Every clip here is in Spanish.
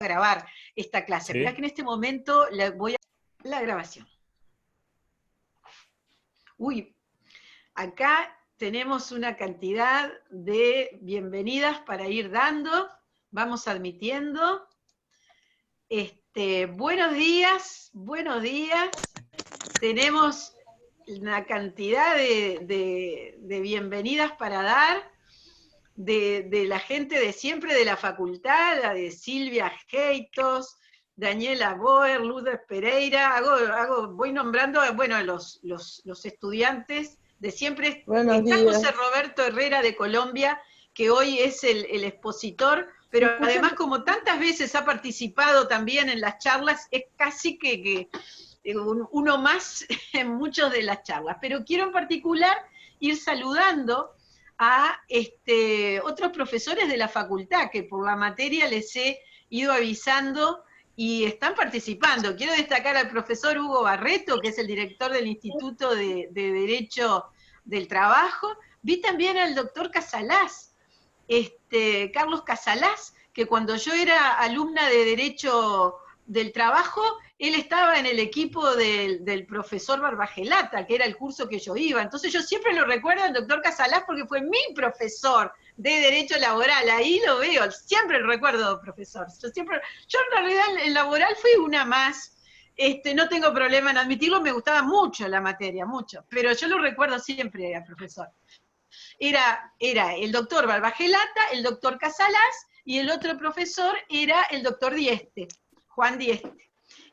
grabar esta clase. Sí. Mirá que en este momento le voy a la grabación. Uy, acá tenemos una cantidad de bienvenidas para ir dando. Vamos admitiendo. Buenos días, buenos días. Tenemos una cantidad de bienvenidas para dar. De la gente de siempre de la facultad, la de Silvia Heitos, Daniela Boer, Lourdes Pereira, voy nombrando, bueno, los estudiantes de siempre. Buenos Está días. José Roberto Herrera de Colombia, que hoy es el expositor, pero además como tantas veces ha participado también en las charlas, es casi que uno más en muchas de las charlas. Pero quiero en particular ir saludando a otros profesores de la facultad, que por la materia les he ido avisando y están participando. Quiero destacar al profesor Hugo Barreto, que es el director del Instituto de Derecho del Trabajo. Vi también al doctor Casalás, Carlos Casalás, que cuando yo era alumna de Derecho del Trabajo, él estaba en el equipo del profesor Barbagelata, que era el curso que yo iba. Entonces yo siempre lo recuerdo al doctor Casalás porque fue mi profesor de Derecho Laboral. Ahí lo veo, siempre lo recuerdo, profesor. Yo en realidad en laboral fui una más. No tengo problema en admitirlo, me gustaba mucho la materia, mucho. Pero yo lo recuerdo siempre al profesor. Era el doctor Barbagelata, el doctor Casalás, y el otro profesor era el doctor Dieste, Juan Dieste.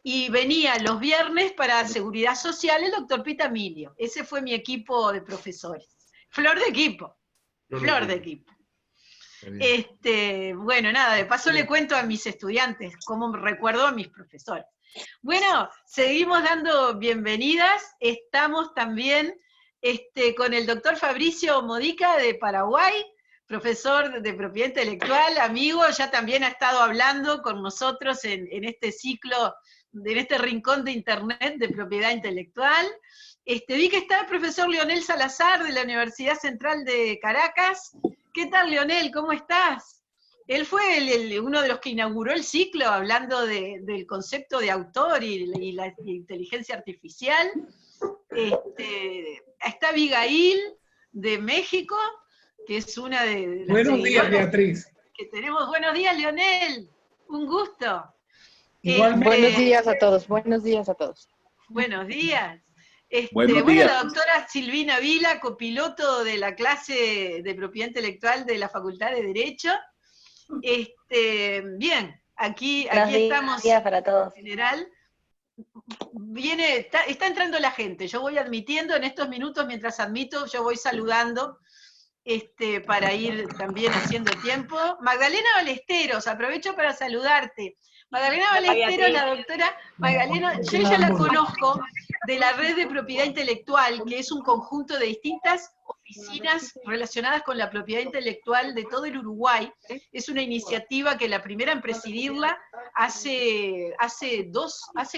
Y venía los viernes para Seguridad Social el doctor Pitamilio. Ese fue mi equipo de profesores. Flor de equipo. Flor de equipo. Bueno, nada, de paso le cuento a mis estudiantes cómo recuerdo a mis profesores. Bueno, seguimos dando bienvenidas. Estamos también con el doctor Fabricio Modica de Paraguay, profesor de propiedad intelectual, amigo, ya también ha estado hablando con nosotros en este ciclo, en este rincón de internet de propiedad intelectual. Vi que está el profesor Leonel Salazar de la Universidad Central de Caracas. ¿Qué tal, Leonel? ¿Cómo estás? Él fue uno de los que inauguró el ciclo hablando del concepto de autor y la inteligencia artificial. Está Abigail de México, que es una de las Buenos días, Beatriz. Que tenemos. Buenos días, Leonel. Un gusto. Igualmente. Buenos días a todos, buenos días a todos. Buenos días. Buenos bueno, días. la doctora Silvina Vila, copiloto de la clase de propiedad intelectual de la Facultad de Derecho. Bien, aquí estamos. Días para todos. En general. Está entrando la gente, yo voy admitiendo en estos minutos, mientras admito, yo voy saludando, para ir también haciendo tiempo. Magdalena Balesteros, aprovecho para saludarte. Magdalena Balesteros, la doctora Magdalena, yo ya la conozco de la Red de Propiedad Intelectual, que es un conjunto de distintas oficinas relacionadas con la propiedad intelectual de todo el Uruguay. Es una iniciativa que la primera en presidirla hace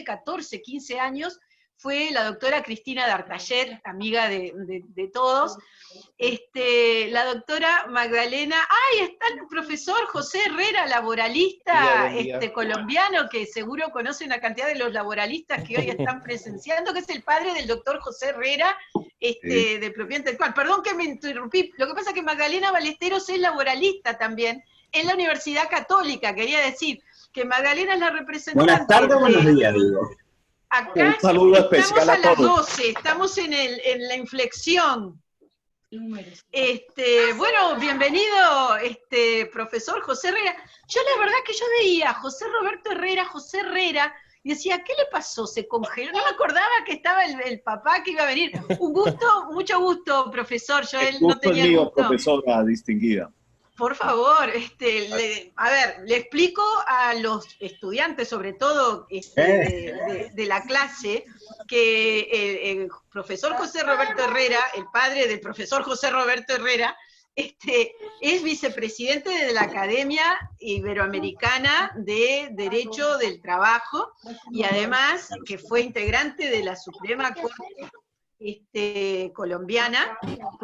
14, 15 años, fue la doctora Cristina D'Artaget, amiga de todos. La doctora Magdalena, está el profesor José Herrera, laboralista colombiano, que seguro conoce una cantidad de los laboralistas que hoy están presenciando, que es el padre del doctor José Herrera, de propiedad intelectual. Perdón que me interrumpí, lo que pasa es que Magdalena Balesteros es laboralista también, en la Universidad Católica, quería decir que Magdalena es la representante. Buenas tardes, buenos días, digo. Acá un saludo especial estamos a las todos. 12, estamos en la inflexión. Bueno, bienvenido, profesor José Herrera. Yo la verdad que yo veía a José Roberto Herrera, y decía, ¿qué le pasó? ¿Se congeló? No me acordaba que estaba el papá que iba a venir. Un gusto, mucho gusto, profesor. Yo él no tenía mío, gusto. profesora distinguida. Por favor, le explico a los estudiantes, sobre todo de la clase, que el profesor José Roberto Herrera, el padre del profesor José Roberto Herrera, es vicepresidente de la Academia Iberoamericana de Derecho del Trabajo, y además que fue integrante de la Suprema Corte colombiana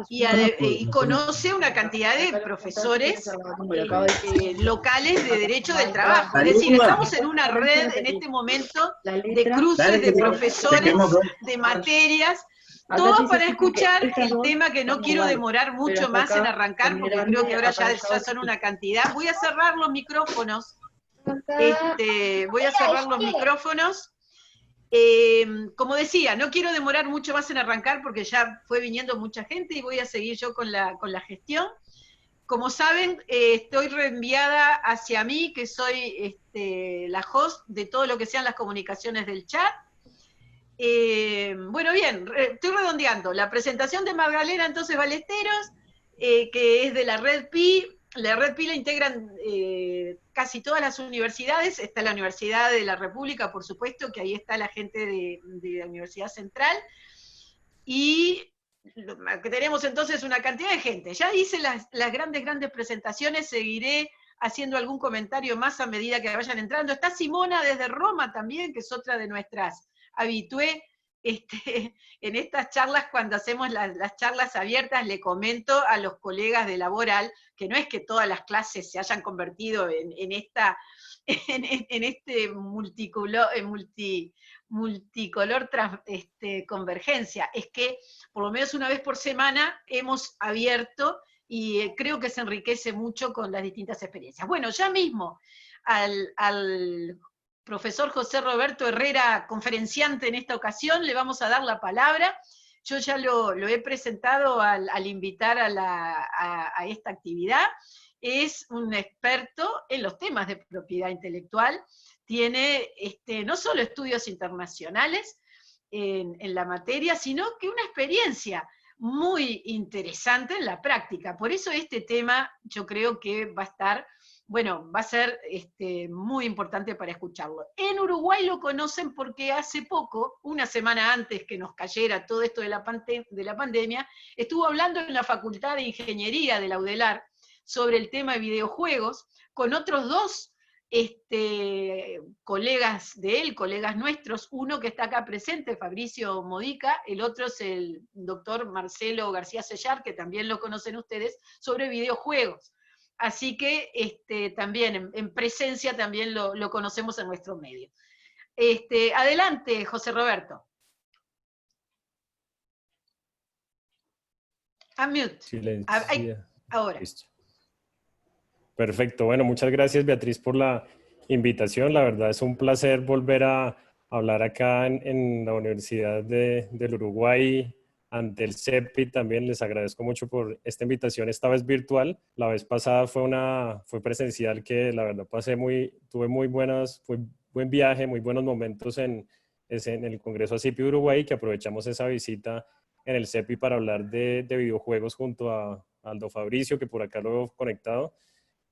y conoce una cantidad de profesores locales de derecho del trabajo. Es decir, estamos en una red en este momento de cruces de profesores, de materias, todo para escuchar el tema que no quiero demorar mucho más en arrancar, porque creo que ahora ya son una cantidad. Voy a cerrar los micrófonos. Voy a cerrar los micrófonos. Como decía, no quiero demorar mucho más en arrancar porque ya fue viniendo mucha gente y voy a seguir yo con la gestión. Como saben, estoy reenviada hacia mí, que soy la host de todo lo que sean las comunicaciones del chat. Bueno, bien, estoy redondeando. La presentación de Magdalena entonces Ballesteros, que es de la Red Pi. La Red Pi la integran casi todas las universidades. Está la Universidad de la República, por supuesto, que ahí está la gente de la Universidad Central. Y que tenemos entonces una cantidad de gente. Ya hice las grandes presentaciones, seguiré haciendo algún comentario más a medida que vayan entrando. Está Simona desde Roma también, que es otra de nuestras habitué. En estas charlas, cuando hacemos las charlas abiertas, le comento a los colegas de Laboral que no es que todas las clases se hayan convertido en este multicolor convergencia, es que por lo menos una vez por semana hemos abierto y creo que se enriquece mucho con las distintas experiencias. Bueno, ya mismo al profesor José Roberto Herrera, conferenciante en esta ocasión, le vamos a dar la palabra. Yo ya lo he presentado al invitar a esta actividad. Es un experto en los temas de propiedad intelectual, tiene no solo estudios internacionales en la materia, sino que una experiencia muy interesante en la práctica. Por eso este tema yo creo que va a ser muy importante para escucharlo. En Uruguay lo conocen porque hace poco, una semana antes que nos cayera todo esto de la pandemia, estuvo hablando en la Facultad de Ingeniería de la UDELAR sobre el tema de videojuegos, con otros dos colegas de él, colegas nuestros, uno que está acá presente, Fabricio Modica, el otro es el doctor Marcelo García Sellar, que también lo conocen ustedes, sobre videojuegos. Así que también en presencia también lo conocemos en nuestro medio. Adelante, José Roberto. Unmute. Silencia. Ahora. Listo. Perfecto. Bueno, muchas gracias, Beatriz, por la invitación. La verdad es un placer volver a hablar acá en la Universidad del Uruguay, ante el CEPI. También les agradezco mucho por esta invitación, esta vez virtual. La vez pasada fue presencial, que la verdad tuve muy buen viaje, muy buenos momentos en el Congreso ACIPI Uruguay, que aprovechamos esa visita en el CEPI para hablar de videojuegos junto a Aldo Fabricio, que por acá lo he conectado,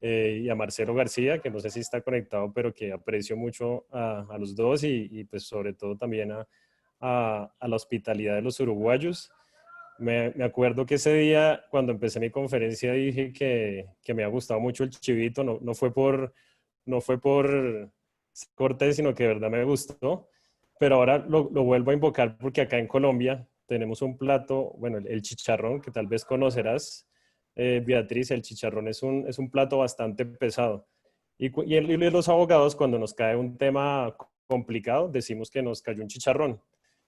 y a Marcelo García, que no sé si está conectado, pero que aprecio mucho a los dos y pues sobre todo también a la hospitalidad de los uruguayos. Me acuerdo que ese día, cuando empecé mi conferencia, dije que me ha gustado mucho el chivito. No fue por cortés, sino que de verdad me gustó. Pero ahora lo vuelvo a invocar porque acá en Colombia tenemos un plato, bueno, el chicharrón, que tal vez conocerás, Beatriz. El chicharrón es un plato bastante pesado. Y los abogados, cuando nos cae un tema complicado, decimos que nos cayó un chicharrón.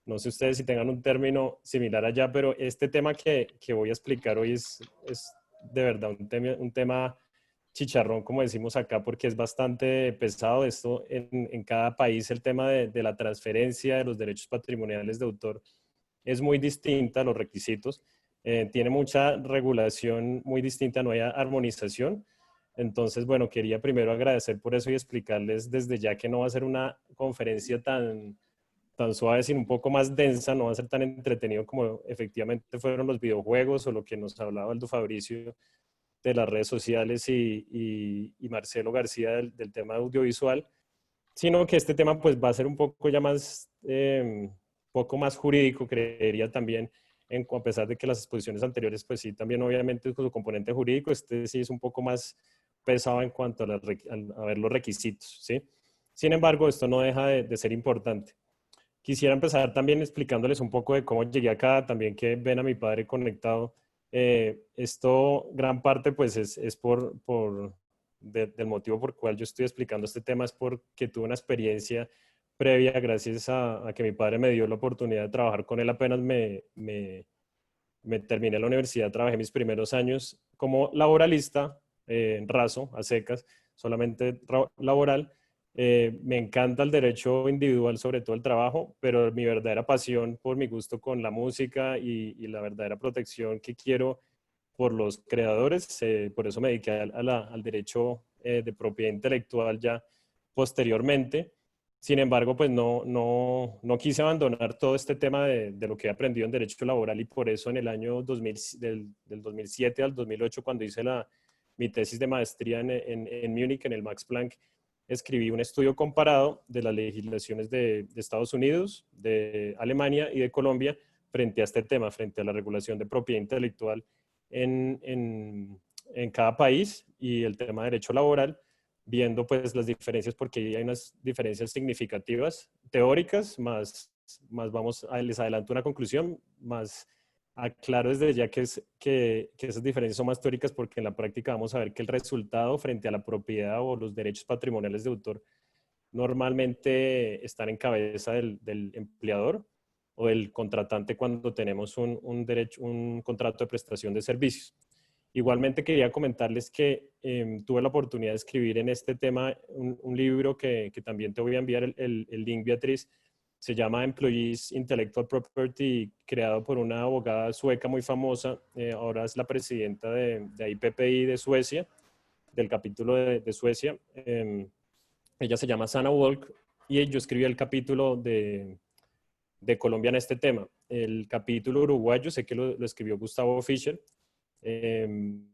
No sé ustedes si tengan un término similar allá, pero este tema que voy a explicar hoy es de verdad un tema chicharrón, como decimos acá, porque es bastante pesado. Esto en cada país, el tema de la transferencia de los derechos patrimoniales de autor es muy distinta, los requisitos. Tiene mucha regulación muy distinta, no hay armonización. Entonces, bueno, quería primero agradecer por eso y explicarles desde ya que no va a ser una conferencia tan suave, sino un poco más densa. No va a ser tan entretenido como efectivamente fueron los videojuegos o lo que nos hablaba Aldo Fabricio de las redes sociales y Marcelo García del tema audiovisual, sino que este tema pues va a ser un poco ya más, poco más jurídico, creería también, a pesar de que las exposiciones anteriores pues sí, también obviamente con su componente jurídico, este sí es un poco más pesado en cuanto a ver los requisitos, ¿sí? Sin embargo, esto no deja de ser importante. Quisiera empezar también explicándoles un poco de cómo llegué acá, también que ven a mi padre conectado. Esto, gran parte, pues, es del motivo por el cual yo estoy explicando este tema, es porque tuve una experiencia previa, gracias a que mi padre me dio la oportunidad de trabajar con él apenas me terminé la universidad, trabajé mis primeros años como laboralista, raso, a secas, solamente laboral. Me encanta el derecho individual, sobre todo el trabajo, pero mi verdadera pasión por mi gusto con la música y la verdadera protección que quiero por los creadores, por eso me dediqué al derecho de propiedad intelectual ya posteriormente. Sin embargo, pues no quise abandonar todo este tema de lo que he aprendido en derecho laboral y por eso en el año 2000, del 2007 al 2008, cuando hice mi tesis de maestría en Múnich, en el Max Planck, escribí un estudio comparado de las legislaciones de Estados Unidos, de Alemania y de Colombia frente a este tema, frente a la regulación de propiedad intelectual en cada país y el tema de derecho laboral, viendo pues las diferencias, porque hay unas diferencias significativas, teóricas, más les adelanto una conclusión, más aclaro desde ya que esas diferencias son más teóricas porque en la práctica vamos a ver que el resultado frente a la propiedad o los derechos patrimoniales de autor normalmente están en cabeza del empleador o del contratante cuando tenemos un contrato de prestación de servicios. Igualmente quería comentarles que tuve la oportunidad de escribir en este tema un libro que también te voy a enviar el link, Beatriz. Se llama Employees Intellectual Property, creado por una abogada sueca muy famosa. Ahora es la presidenta de IPPI de Suecia, del capítulo de Suecia. Ella se llama Sanna Wolk y yo escribí el capítulo de Colombia en este tema. El capítulo uruguayo, sé que lo escribió Gustavo Fischer, en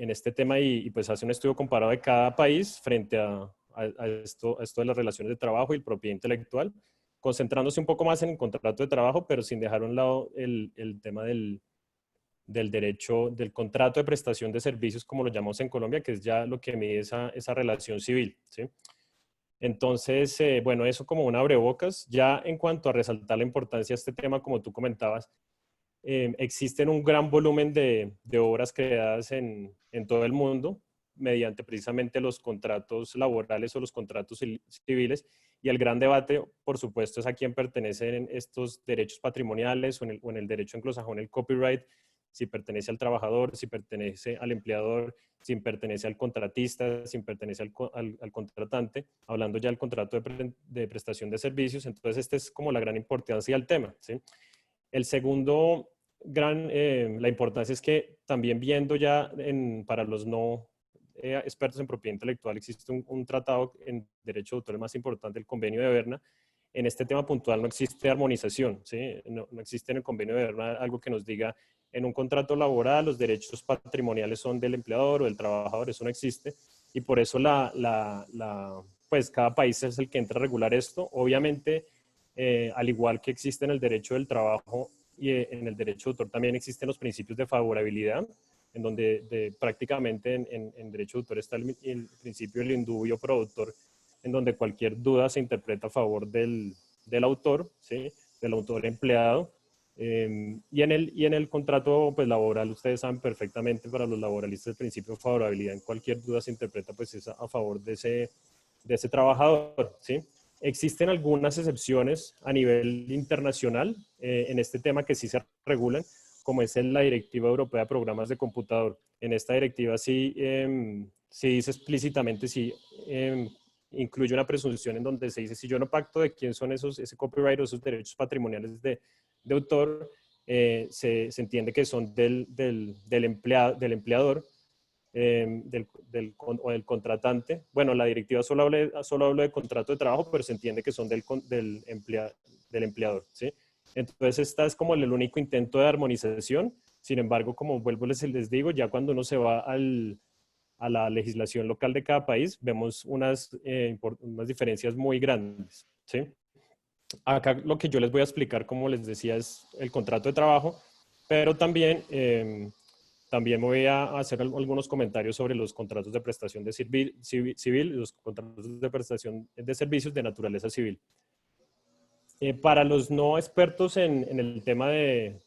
este tema y pues hace un estudio comparado de cada país frente a esto de las relaciones de trabajo y propiedad intelectual, concentrándose un poco más en el contrato de trabajo, pero sin dejar a un lado el tema del derecho, del contrato de prestación de servicios, como lo llamamos en Colombia, que es ya lo que mide esa relación civil, ¿sí? Entonces, bueno, eso como un abrebocas. Ya en cuanto a resaltar la importancia de este tema, como tú comentabas, existen un gran volumen de obras creadas en todo el mundo mediante precisamente los contratos laborales o los contratos civiles, y el gran debate, por supuesto, es a quién pertenecen estos derechos patrimoniales o en el derecho anglosajón el copyright, si pertenece al trabajador, si pertenece al empleador, si pertenece al contratista, si pertenece al contratante, hablando ya del contrato de prestación de servicios. Entonces, esta es como la gran importancia del tema, ¿sí? El segundo la importancia es que también viendo ya para los no expertos en propiedad intelectual, existe un tratado en derecho de autor, el más importante, el Convenio de Berna. En este tema puntual no existe armonización, ¿sí? No existe en el Convenio de Berna algo que nos diga en un contrato laboral los derechos patrimoniales son del empleador o del trabajador, eso no existe. Y por eso pues cada país es el que entra a regular esto. Obviamente, al igual que existe en el derecho del trabajo y en el derecho de autor, también existen los principios de favorabilidad, en donde prácticamente en derecho de autor está el principio del indubio pro autor, en donde cualquier duda se interpreta a favor del autor, ¿sí? Del autor empleado. Y en el contrato pues, laboral, ustedes saben perfectamente, para los laboralistas el principio de favorabilidad, en cualquier duda se interpreta pues es a favor de ese trabajador, ¿sí? Existen algunas excepciones a nivel internacional en este tema que sí se regulan, como es la Directiva Europea de Programas de Computador. En esta directiva sí dice explícitamente, sí incluye una presunción en donde se dice, si yo no pacto de quién son ese copyright o esos derechos patrimoniales de autor, se entiende que son del empleador, o del contratante. Bueno, la directiva solo habla de contrato de trabajo, pero se entiende que son del empleador, ¿sí? Entonces, esta es como el único intento de armonización. Sin embargo, como vuelvo les digo, ya cuando uno se va a la legislación local de cada país, vemos unas diferencias muy grandes, ¿sí? Acá lo que yo les voy a explicar, como les decía, es el contrato de trabajo, pero también me voy a hacer algunos comentarios sobre los contratos de prestación de civil y los contratos de prestación de servicios de naturaleza civil. Para los no expertos en el tema de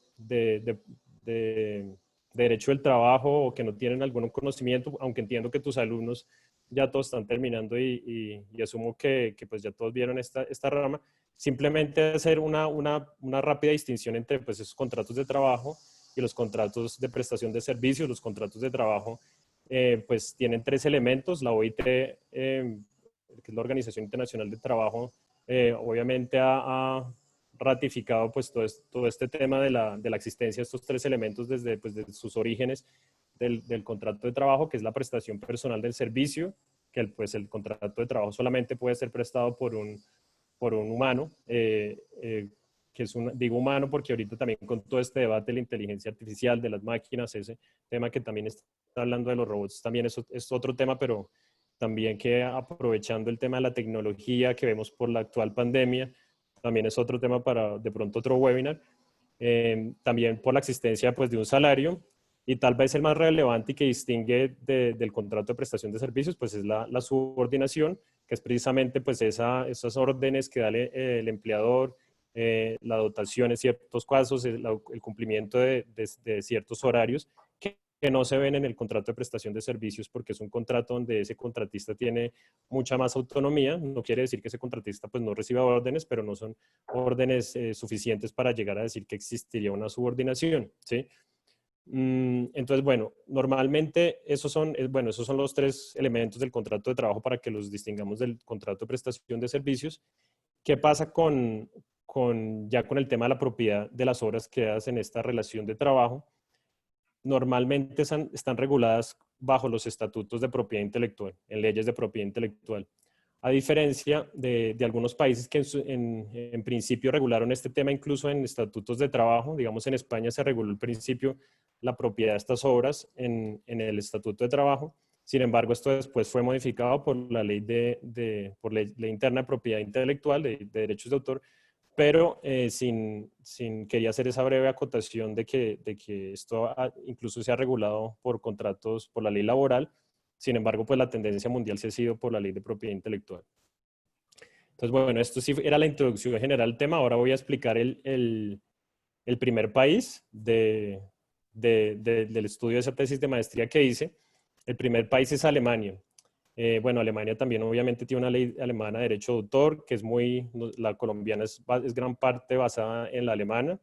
derecho del trabajo o que no tienen algún conocimiento, aunque entiendo que tus alumnos ya todos están terminando y asumo que pues ya todos vieron esta rama, simplemente hacer una rápida distinción entre pues esos contratos de trabajo y los contratos de prestación de servicios. Los contratos de trabajo pues tienen tres elementos. La OIT, que es la Organización Internacional del Trabajo, obviamente ha ratificado pues todo este tema de la existencia de estos tres elementos desde sus orígenes del contrato de trabajo, que es la prestación personal del servicio, que pues el contrato de trabajo solamente puede ser prestado por un humano, que digo humano porque ahorita también con todo este debate de la inteligencia artificial, de las máquinas, ese tema que también está hablando de los robots, también es otro tema, pero también que aprovechando el tema de la tecnología que vemos por la actual pandemia, también es otro tema para de pronto otro webinar. También por la existencia pues, de un salario, y tal vez el más relevante y que distingue del contrato de prestación de servicios pues es la subordinación, que es precisamente pues esas órdenes que da el empleador, la dotación en ciertos casos, el cumplimiento de ciertos horarios que no se ven en el contrato de prestación de servicios, porque es un contrato donde ese contratista tiene mucha más autonomía. No quiere decir que ese contratista pues no reciba órdenes, pero no son órdenes suficientes para llegar a decir que existiría una subordinación, ¿sí? Entonces, bueno, normalmente esos son los tres elementos del contrato de trabajo para que los distingamos del contrato de prestación de servicios. ¿Qué pasa ya con el tema de la propiedad de las horas creadas en esta relación de trabajo? Normalmente están reguladas bajo los estatutos de propiedad intelectual, en leyes de propiedad intelectual. A diferencia de algunos países que en principio regularon este tema incluso en estatutos de trabajo. Digamos, en España se reguló al principio la propiedad de estas obras en el estatuto de trabajo. Sin embargo, esto después fue modificado por la ley por ley interna de propiedad intelectual, de derechos de autor, pero quería hacer esa breve acotación de que esto incluso se ha regulado por contratos, por la ley laboral. Sin embargo, pues la tendencia mundial se ha sido por la ley de propiedad intelectual. Entonces, bueno, esto sí era la introducción general al tema. Ahora voy a explicar el primer país del estudio de esa tesis de maestría que hice. El primer país es Alemania. Bueno, Alemania también obviamente tiene una ley alemana de derecho de autor, que es la colombiana es gran parte basada en la alemana.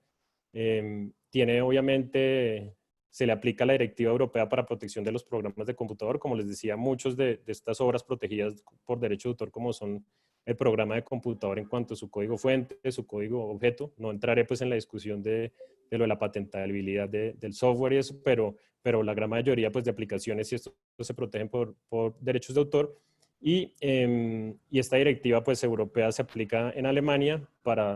Tiene obviamente, se le aplica la Directiva Europea para Protección de los Programas de Computador. Como les decía, muchos de estas obras protegidas por derecho de autor, como son el programa de computador en cuanto a su código fuente, su código objeto. No entraré pues en la discusión de lo de la patentabilidad del software y eso, pero la gran mayoría pues, de aplicaciones y esto se protegen por derechos de autor. Y esta directiva pues, europea se aplica en Alemania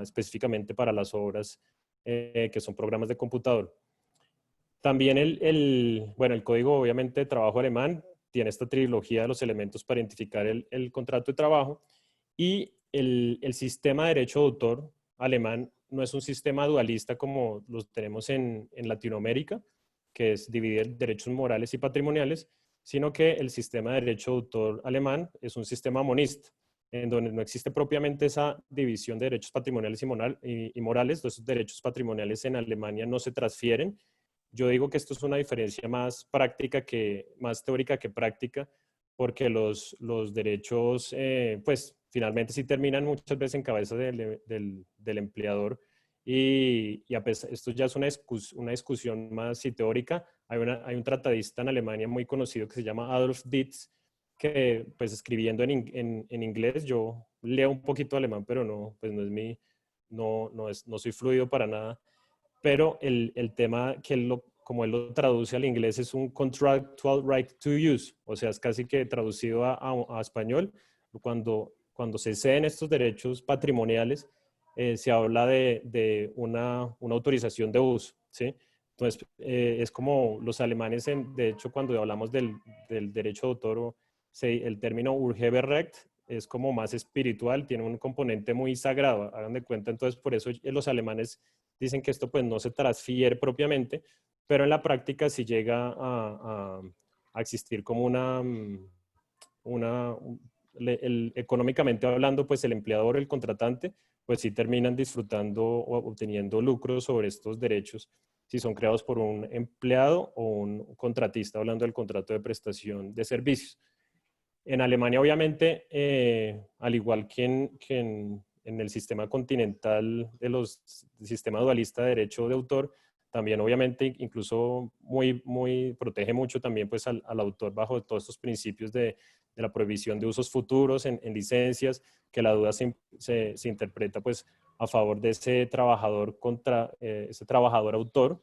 específicamente para las obras que son programas de computador. También el código obviamente de trabajo alemán tiene esta trilogía de los elementos para identificar el contrato de trabajo, y el sistema de derecho de autor alemán no es un sistema dualista como los tenemos en Latinoamérica, que es dividir derechos morales y patrimoniales, sino que el sistema de derecho de autor alemán es un sistema monista, en donde no existe propiamente esa división de derechos patrimoniales y morales. Los derechos patrimoniales en Alemania no se transfieren. Yo digo que esto es una diferencia más teórica que práctica, porque los derechos, pues finalmente sí terminan muchas veces en cabeza del empleador, y esto ya es una discusión más teórica. Hay un tratadista en Alemania muy conocido que se llama Adolf Dietz, que pues escribiendo en inglés, yo leo un poquito alemán, pero no soy fluido para nada. Pero el tema como él lo traduce al inglés es un contractual right to use, o sea, es casi que traducido a español. Cuando se ceden estos derechos patrimoniales, se habla de una autorización de uso, ¿sí? Entonces, es como los alemanes, de hecho, cuando hablamos del derecho de autor, el término Urheberrecht es como más espiritual, tiene un componente muy sagrado, hagan de cuenta. Entonces, por eso los alemanes dicen que esto pues no se transfiere propiamente, pero en la práctica sí llega a existir como económicamente hablando, pues el empleador, el contratante, pues sí terminan disfrutando o obteniendo lucros sobre estos derechos si son creados por un empleado o un contratista, hablando del contrato de prestación de servicios. En Alemania, obviamente, al igual que en el sistema continental del sistema dualista de derecho de autor, también obviamente incluso protege mucho también pues al autor bajo todos estos principios de la prohibición de usos futuros en licencias, que la duda se interpreta pues a favor de ese trabajador contra ese trabajador autor,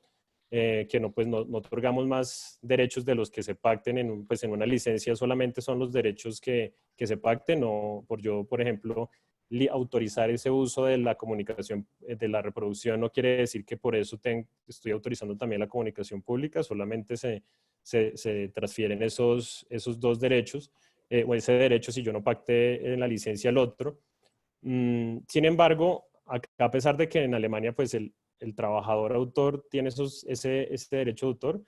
que no otorgamos más derechos de los que se pacten pues en una licencia, solamente son los derechos que se pacten, o por ejemplo, autorizar ese uso de la comunicación, de la reproducción, no quiere decir que por eso estoy autorizando también la comunicación pública, solamente se transfieren esos dos derechos, o ese derecho si yo no pacté en la licencia el otro. Sin embargo, a pesar de que en Alemania pues el trabajador autor tiene ese derecho de autor,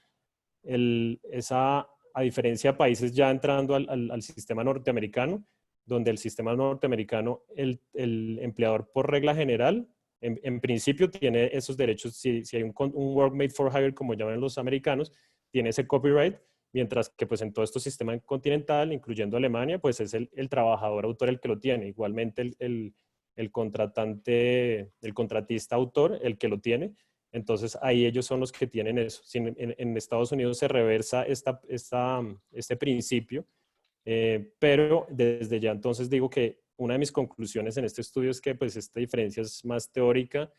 a diferencia de países ya entrando al sistema norteamericano, donde el sistema norteamericano, el empleador por regla general, en principio tiene esos derechos, si hay un work made for hire, como llaman los americanos, tiene ese copyright, mientras que pues en todo este sistema continental, incluyendo Alemania, pues es el trabajador autor el que lo tiene. Igualmente el contratista autor el que lo tiene. Entonces ahí ellos son los que tienen eso. En Estados Unidos se reversa este principio, pero desde ya entonces digo que una de mis conclusiones en este estudio es que pues esta diferencia es más teórica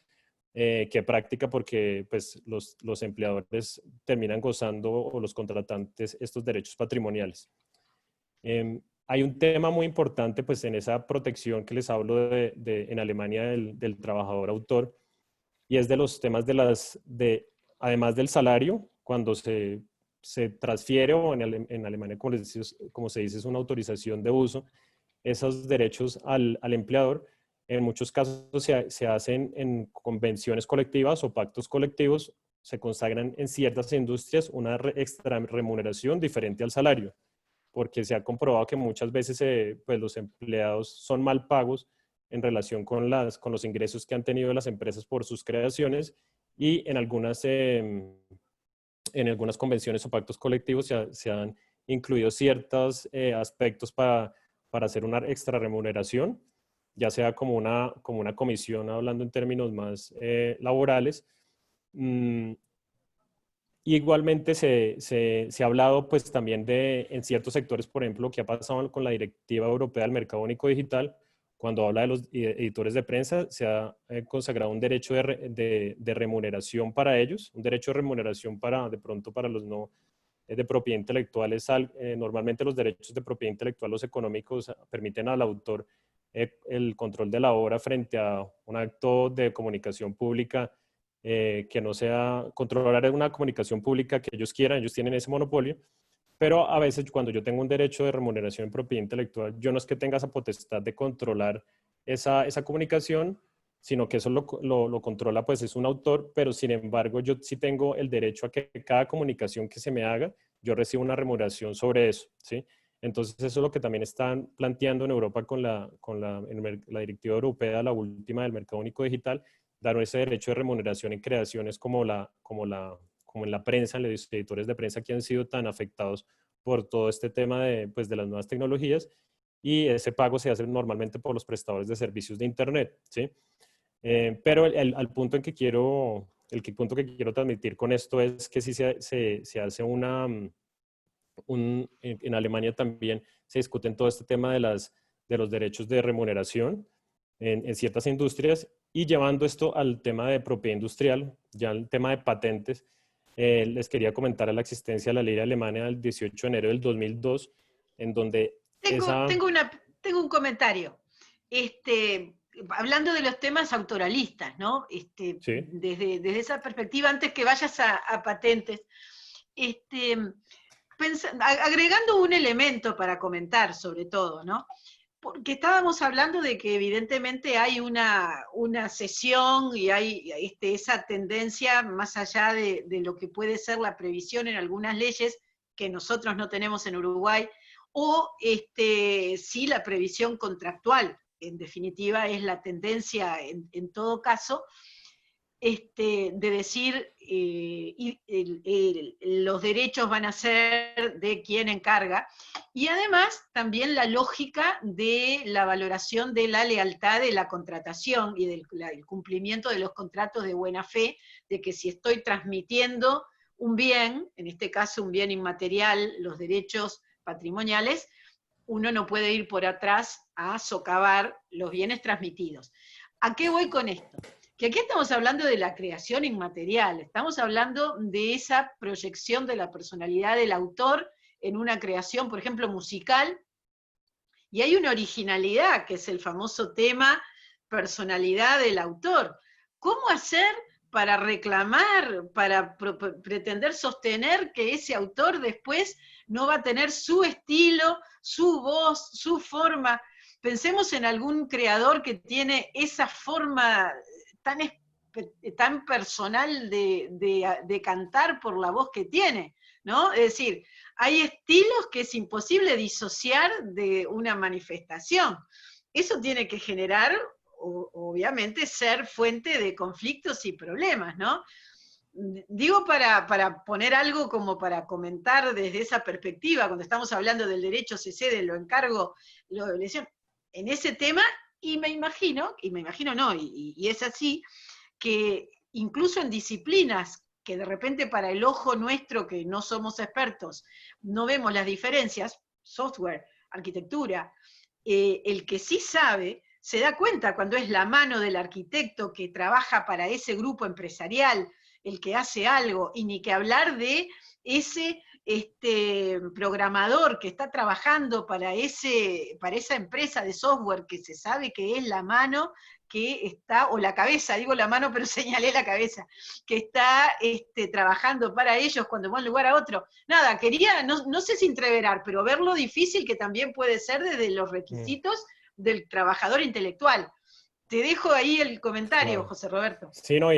que práctica, porque pues los empleadores terminan gozando, o los contratantes, estos derechos patrimoniales. Hay un tema muy importante pues en esa protección que les hablo en Alemania del trabajador autor, y es de los temas además del salario, cuando se transfiere, o en Alemania, como se dice, es una autorización de uso, esos derechos al empleador. En muchos casos se hacen en convenciones colectivas o pactos colectivos, se consagran en ciertas industrias una extra remuneración diferente al salario, porque se ha comprobado que muchas veces pues los empleados son mal pagos en relación con los ingresos que han tenido las empresas por sus creaciones, y en algunas convenciones o pactos colectivos se han incluido ciertos aspectos para hacer una extra remuneración, ya sea como una comisión, hablando en términos más laborales. Igualmente se ha hablado pues también en ciertos sectores, por ejemplo, lo que ha pasado con la Directiva Europea del Mercado Único Digital. Cuando habla de los editores de prensa, se ha consagrado un derecho de remuneración para ellos, un derecho de remuneración de pronto para los no de propiedad intelectual. Normalmente los derechos de propiedad intelectual, los económicos, permiten al autor el control de la obra frente a un acto de comunicación pública, que no sea controlar una comunicación pública que ellos quieran, ellos tienen ese monopolio. Pero a veces cuando yo tengo un derecho de remuneración en propiedad intelectual, yo no es que tenga esa potestad de controlar esa comunicación, sino que eso lo controla pues es un autor, pero sin embargo yo sí tengo el derecho a que cada comunicación que se me haga, yo reciba una remuneración sobre eso, ¿sí? Entonces eso es lo que también están planteando en Europa con la Directiva Europea, la última del Mercado Único Digital, dar ese derecho de remuneración en creaciones como en la prensa, en los editores de prensa que han sido tan afectados por todo este tema pues de las nuevas tecnologías, y ese pago se hace normalmente por los prestadores de servicios de Internet, ¿sí? Pero el punto que quiero transmitir con esto es que sí se hace en Alemania también se discuten todo este tema de los derechos de remuneración en ciertas industrias, y llevando esto al tema de propiedad industrial, ya el tema de patentes. Les quería comentar la existencia de la ley alemana del 18 de enero del 2002, en donde tengo un comentario. Hablando de los temas autoralistas, ¿no? Sí. Desde esa perspectiva, antes que vayas a patentes, agregando un elemento para comentar sobre todo, ¿no? Porque estábamos hablando de que evidentemente hay una cesión y hay esa tendencia más allá de lo que puede ser la previsión en algunas leyes que nosotros no tenemos en Uruguay, o sí la previsión contractual, en definitiva es la tendencia en todo caso, de decir los derechos van a ser de quien encarga, y además también la lógica de la valoración de la lealtad de la contratación y del el cumplimiento de los contratos de buena fe, de que si estoy transmitiendo un bien, en este caso un bien inmaterial, los derechos patrimoniales, uno no puede ir por atrás a socavar los bienes transmitidos. ¿A qué voy con esto? Que aquí estamos hablando de la creación inmaterial, estamos hablando de esa proyección de la personalidad del autor en una creación, por ejemplo, musical, y hay una originalidad, que es el famoso tema personalidad del autor. ¿Cómo hacer para reclamar, para pretender sostener que ese autor después no va a tener su estilo, su voz, su forma? Pensemos en algún creador que tiene esa forma tan personal de cantar por la voz que tiene, ¿no? Es decir, hay estilos que es imposible disociar de una manifestación. Eso tiene que generar, obviamente, ser fuente de conflictos y problemas, ¿no? Digo para poner algo como para comentar desde esa perspectiva, cuando estamos hablando del derecho se cede, lo encargo, en ese tema, y me imagino no, y es así, que incluso en disciplinas que de repente para el ojo nuestro, que no somos expertos, no vemos las diferencias, software, arquitectura, el que sí sabe, se da cuenta cuando es la mano del arquitecto que trabaja para ese grupo empresarial, el que hace algo, y ni que hablar de ese programador que está trabajando para esa empresa de software que se sabe que es la mano que está, o la cabeza, digo la mano pero señalé la cabeza, que está trabajando para ellos cuando va de un lugar a otro. Nada, quería, no sé si entreverar, pero ver lo difícil que también puede ser desde los requisitos del trabajador intelectual. Te dejo ahí el comentario, Claro. José Roberto. Sí, no,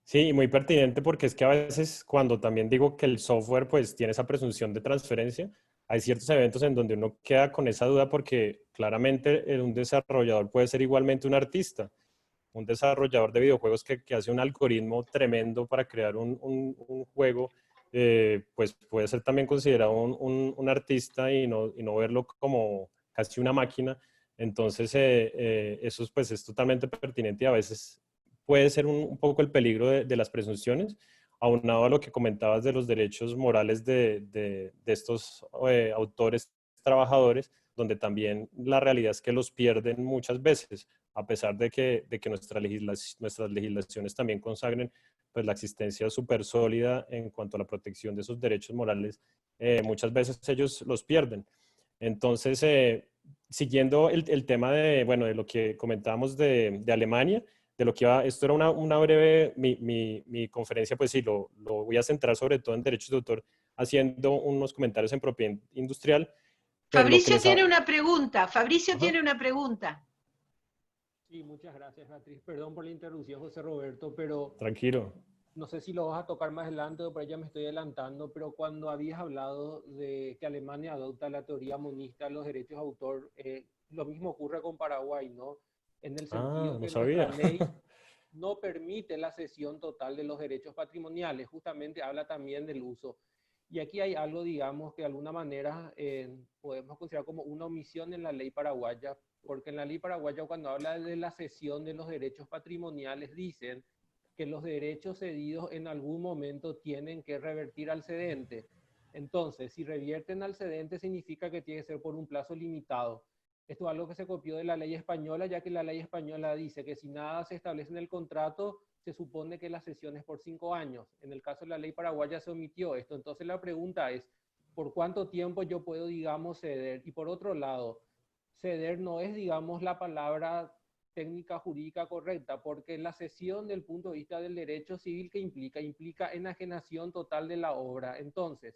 sí, muy pertinente porque es que a veces cuando también digo que el software pues tiene esa presunción de transferencia, hay ciertos eventos en donde uno queda con esa duda porque claramente un desarrollador puede ser igualmente un artista, un desarrollador de videojuegos que hace un algoritmo tremendo para crear un juego, pues puede ser también considerado un artista y no verlo como casi una máquina. Entonces, eso pues, es totalmente pertinente y a veces puede ser un poco el peligro de las presunciones, aunado a lo que comentabas de los derechos morales de estos autores trabajadores, donde también la realidad es que los pierden muchas veces, a pesar de que nuestras legislaciones también consagren pues, la existencia súper sólida en cuanto a la protección de esos derechos morales, muchas veces ellos los pierden. Entonces, siguiendo el tema bueno, de lo que comentábamos de Alemania, de lo que iba, esto era una breve, mi conferencia, pues sí, lo voy a centrar sobre todo en derechos de autor, haciendo unos comentarios en propiedad industrial, pero lo que Fabricio les... tiene una pregunta, Fabricio Ajá. tiene una pregunta. Sí, muchas gracias, Beatriz. Perdón por la interrupción, José Roberto, pero Tranquilo. no sé si lo vas a tocar más adelante o por allá me estoy adelantando, pero cuando habías hablado de que Alemania adopta la teoría monista, los derechos de autor, lo mismo ocurre con Paraguay, ¿no? En el sentido No que sabía. nuestra ley no permite la cesión total de los derechos patrimoniales, justamente habla también del uso. Y aquí hay algo, digamos, que de alguna manera podemos considerar como una omisión en la ley paraguaya, porque en la ley paraguaya cuando habla de la cesión de los derechos patrimoniales dicen que los derechos cedidos en algún momento tienen que revertir al cedente. Entonces, si revierten al cedente significa que tiene que ser por un plazo limitado. Esto es algo que se copió de la ley española, ya que la ley española dice que si nada se establece en el contrato, se supone que la cesión es por 5 años. En el caso de la ley paraguaya se omitió esto. Entonces la pregunta es, ¿por cuánto tiempo yo puedo, digamos, ceder? Y por otro lado, ceder no es, digamos, la palabra técnica jurídica correcta, porque la cesión del punto de vista del derecho civil que implica enajenación total de la obra. Entonces,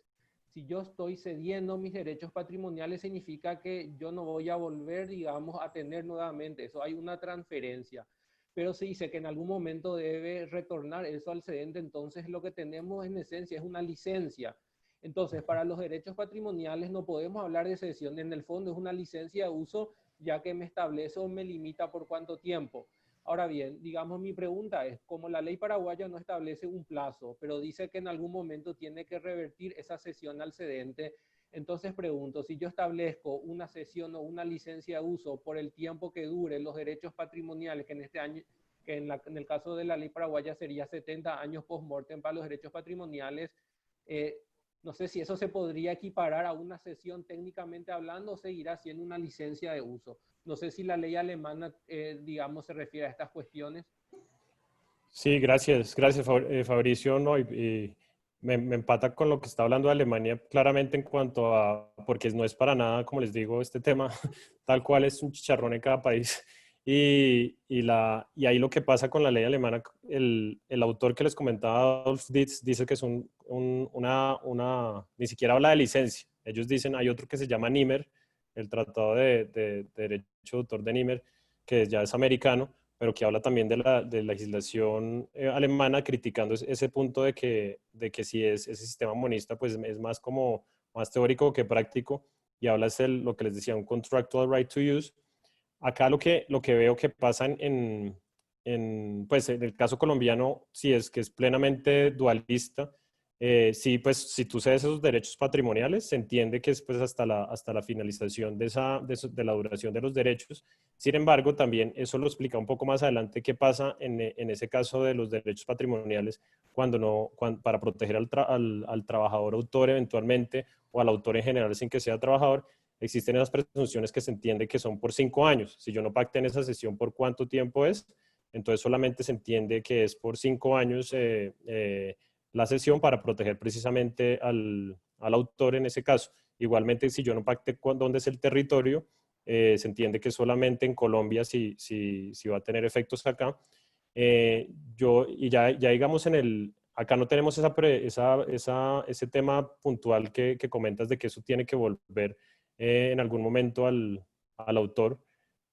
si yo estoy cediendo mis derechos patrimoniales, significa que yo no voy a volver, digamos, a tener nuevamente eso. Hay una transferencia. Pero se dice que en algún momento debe retornar eso al cedente, entonces lo que tenemos en esencia es una licencia. Entonces, para los derechos patrimoniales no podemos hablar de cesión. En el fondo es una licencia de uso, ya que me establece o me limita por cuánto tiempo. Ahora bien, digamos, mi pregunta es, como la ley paraguaya no establece un plazo, pero dice que en algún momento tiene que revertir esa cesión al cedente, entonces pregunto, si yo establezco una cesión o una licencia de uso por el tiempo que dure los derechos patrimoniales, que en este año, que en el caso de la ley paraguaya sería 70 años post-mortem para los derechos patrimoniales, no sé si eso se podría equiparar a una cesión técnicamente hablando o seguirá siendo una licencia de uso. No sé si la ley alemana, digamos, se refiere a estas cuestiones. Sí, gracias Fabricio. No, me empata con lo que está hablando de Alemania claramente en cuanto a, porque no es para nada, como les digo, este tema tal cual es un chicharrón en cada país. Y ahí lo que pasa con la ley alemana, el autor que les comentaba, Adolf Ditz, dice que es ni siquiera habla de licencia. Ellos dicen, hay otro que se llama Nimmer, el Tratado de Derecho de Autor de Nimmer, que ya es americano, pero que habla también de la legislación alemana, criticando ese punto de que si es ese sistema monista, pues es más teórico que práctico, y habla lo que les decía, un contractual right to use. Acá lo que veo que pasa pues en el caso colombiano, sí es que es plenamente dualista. Sí, pues si tú cedes esos derechos patrimoniales, se entiende que es pues hasta la finalización de la duración de los derechos. Sin embargo, también eso lo explica un poco más adelante qué pasa en ese caso de los derechos patrimoniales para proteger al trabajador autor eventualmente o al autor en general sin que sea trabajador. Existen esas presunciones que se entiende que son por 5 años. Si yo no pacté en esa sesión por cuánto tiempo es, entonces solamente se entiende que es por 5 años la sesión para proteger precisamente al autor en ese caso. Igualmente, si yo no pacté dónde es el territorio, se entiende que solamente en Colombia si va a tener efectos acá. Ya digamos acá no tenemos ese tema puntual que comentas de que eso tiene que volver en algún momento al autor,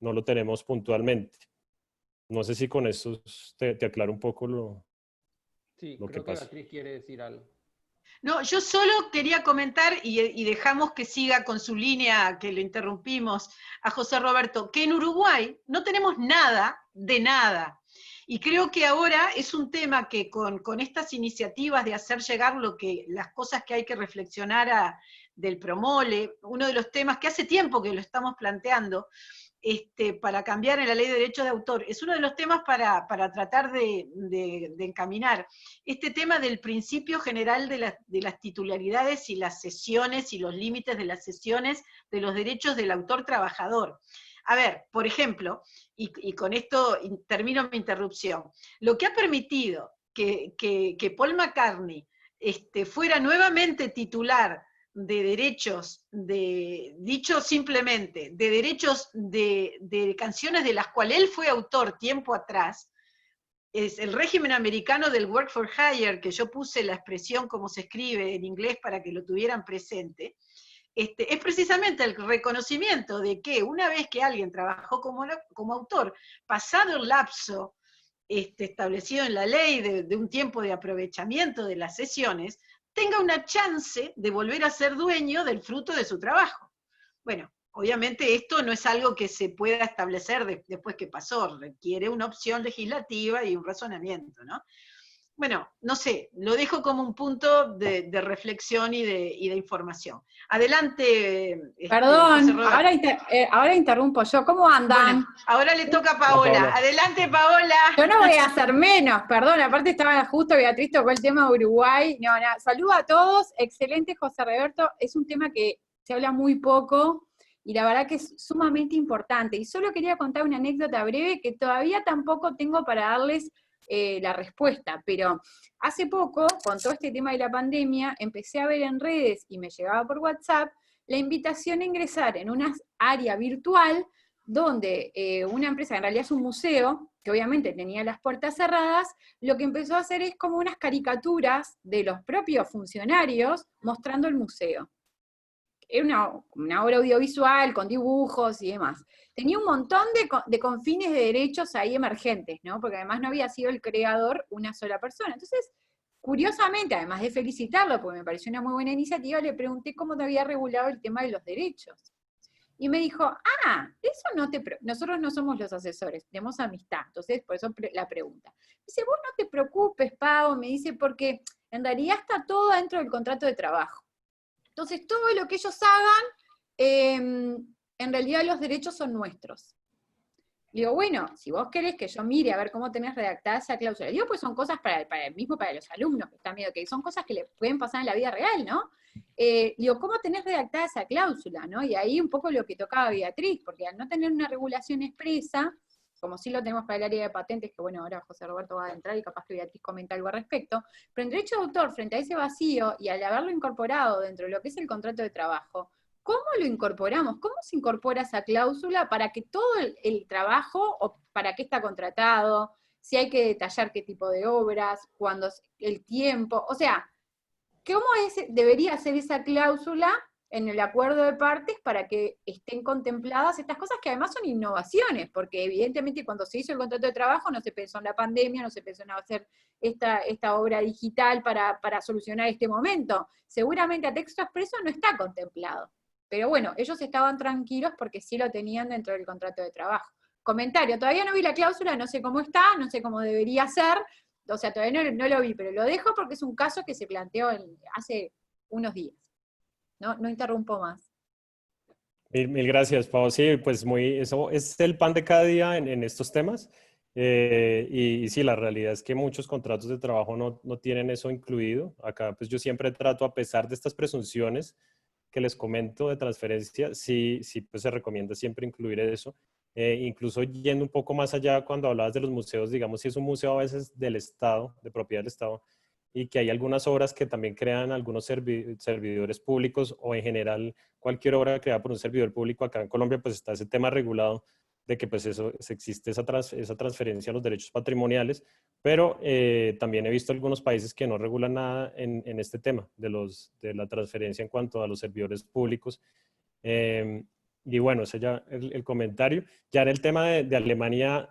no lo tenemos puntualmente. No sé si con eso te aclaro un poco lo Sí, que creo que pasa. Beatriz quiere decir algo. No, yo solo quería comentar, y dejamos que siga con su línea, que lo interrumpimos, a José Roberto, que en Uruguay no tenemos nada de nada. Y creo que ahora es un tema que con estas iniciativas de hacer llegar las cosas que hay que reflexionar del Promole, uno de los temas que hace tiempo que lo estamos planteando, para cambiar en la ley de derechos de autor, es uno de los temas para tratar de encaminar este tema del principio general de las titularidades y las cesiones y los límites de las cesiones de los derechos del autor trabajador. A ver, por ejemplo, y con esto termino mi interrupción, lo que ha permitido que Paul McCartney fuera nuevamente titular de derechos, dicho simplemente, de derechos de canciones de las cuales él fue autor tiempo atrás, es el régimen americano del work for hire, que yo puse la expresión como se escribe en inglés para que lo tuvieran presente, es precisamente el reconocimiento de que una vez que alguien trabajó como autor, pasado el lapso establecido en la ley de un tiempo de aprovechamiento de las sesiones, tenga una chance de volver a ser dueño del fruto de su trabajo. Bueno, obviamente esto no es algo que se pueda establecer después que pasó, requiere una opción legislativa y un razonamiento, ¿no? Bueno, no sé, lo dejo como un punto de reflexión y de información. Adelante. Perdón, ahora interrumpo yo. ¿Cómo andan? Bueno, ahora le toca a Paola. Adelante, Paola. Yo no voy a hacer menos, perdón, aparte estaba justo Beatriz tocó el tema de Uruguay. No, nada, saludo a todos, excelente José Roberto, es un tema que se habla muy poco y la verdad que es sumamente importante. Y solo quería contar una anécdota breve que todavía tampoco tengo para darles la respuesta, pero hace poco, con todo este tema de la pandemia, empecé a ver en redes y me llegaba por WhatsApp la invitación a ingresar en una área virtual donde una empresa, en realidad es un museo, que obviamente tenía las puertas cerradas, lo que empezó a hacer es como unas caricaturas de los propios funcionarios mostrando el museo. Era una obra audiovisual con dibujos y demás. Tenía un montón de confines de derechos ahí emergentes, ¿no? Porque además no había sido el creador una sola persona. Entonces, curiosamente, además de felicitarlo, porque me pareció una muy buena iniciativa, le pregunté cómo te había regulado el tema de los derechos. Y me dijo, eso no nosotros no somos los asesores, tenemos amistad, entonces por eso la pregunta. Dice, vos no te preocupes, Pau, me dice, porque en realidad está todo dentro del contrato de trabajo. Entonces todo lo que ellos hagan, en realidad los derechos son nuestros. Digo, bueno, si vos querés que yo mire a ver cómo tenés redactada esa cláusula, digo, pues son cosas para los alumnos, que están medio que son cosas que le pueden pasar en la vida real, ¿no? Digo, ¿cómo tenés redactada esa cláusula, no? Y ahí un poco lo que tocaba Beatriz, porque al no tener una regulación expresa, como sí lo tenemos para el área de patentes, que bueno, ahora José Roberto va a entrar y capaz que Beatriz comenta algo al respecto, pero en derecho de autor, frente a ese vacío, y al haberlo incorporado dentro de lo que es el contrato de trabajo, ¿cómo lo incorporamos? ¿Cómo se incorpora esa cláusula para que todo el trabajo, o para qué está contratado, si hay que detallar qué tipo de obras, cuándo, el tiempo, o sea, ¿cómo debería ser esa cláusula en el acuerdo de partes para que estén contempladas estas cosas que además son innovaciones? Porque evidentemente cuando se hizo el contrato de trabajo no se pensó en la pandemia, no se pensó en hacer esta obra digital para solucionar este momento. Seguramente a texto expreso no está contemplado. Pero bueno, ellos estaban tranquilos porque sí lo tenían dentro del contrato de trabajo. Comentario, todavía no vi la cláusula, no sé cómo está, no sé cómo debería ser, o sea, todavía no lo vi, pero lo dejo porque es un caso que se planteó hace unos días. No interrumpo más. Mil gracias, Pau. Sí, pues eso es el pan de cada día en estos temas. Y sí, la realidad es que muchos contratos de trabajo no tienen eso incluido. Acá, pues yo siempre trato, a pesar de estas presunciones que les comento de transferencia, sí, pues se recomienda siempre incluir eso. Incluso yendo un poco más allá, cuando hablabas de los museos, digamos, si es un museo a veces del Estado, de propiedad del Estado, y que hay algunas obras que también crean algunos servidores públicos, o en general cualquier obra creada por un servidor público, acá en Colombia pues está ese tema regulado de que pues existe esa transferencia a los derechos patrimoniales, pero también he visto algunos países que no regulan nada en este tema de la transferencia en cuanto a los servidores públicos. Y bueno, ese ya el comentario. Ya en el tema de Alemania,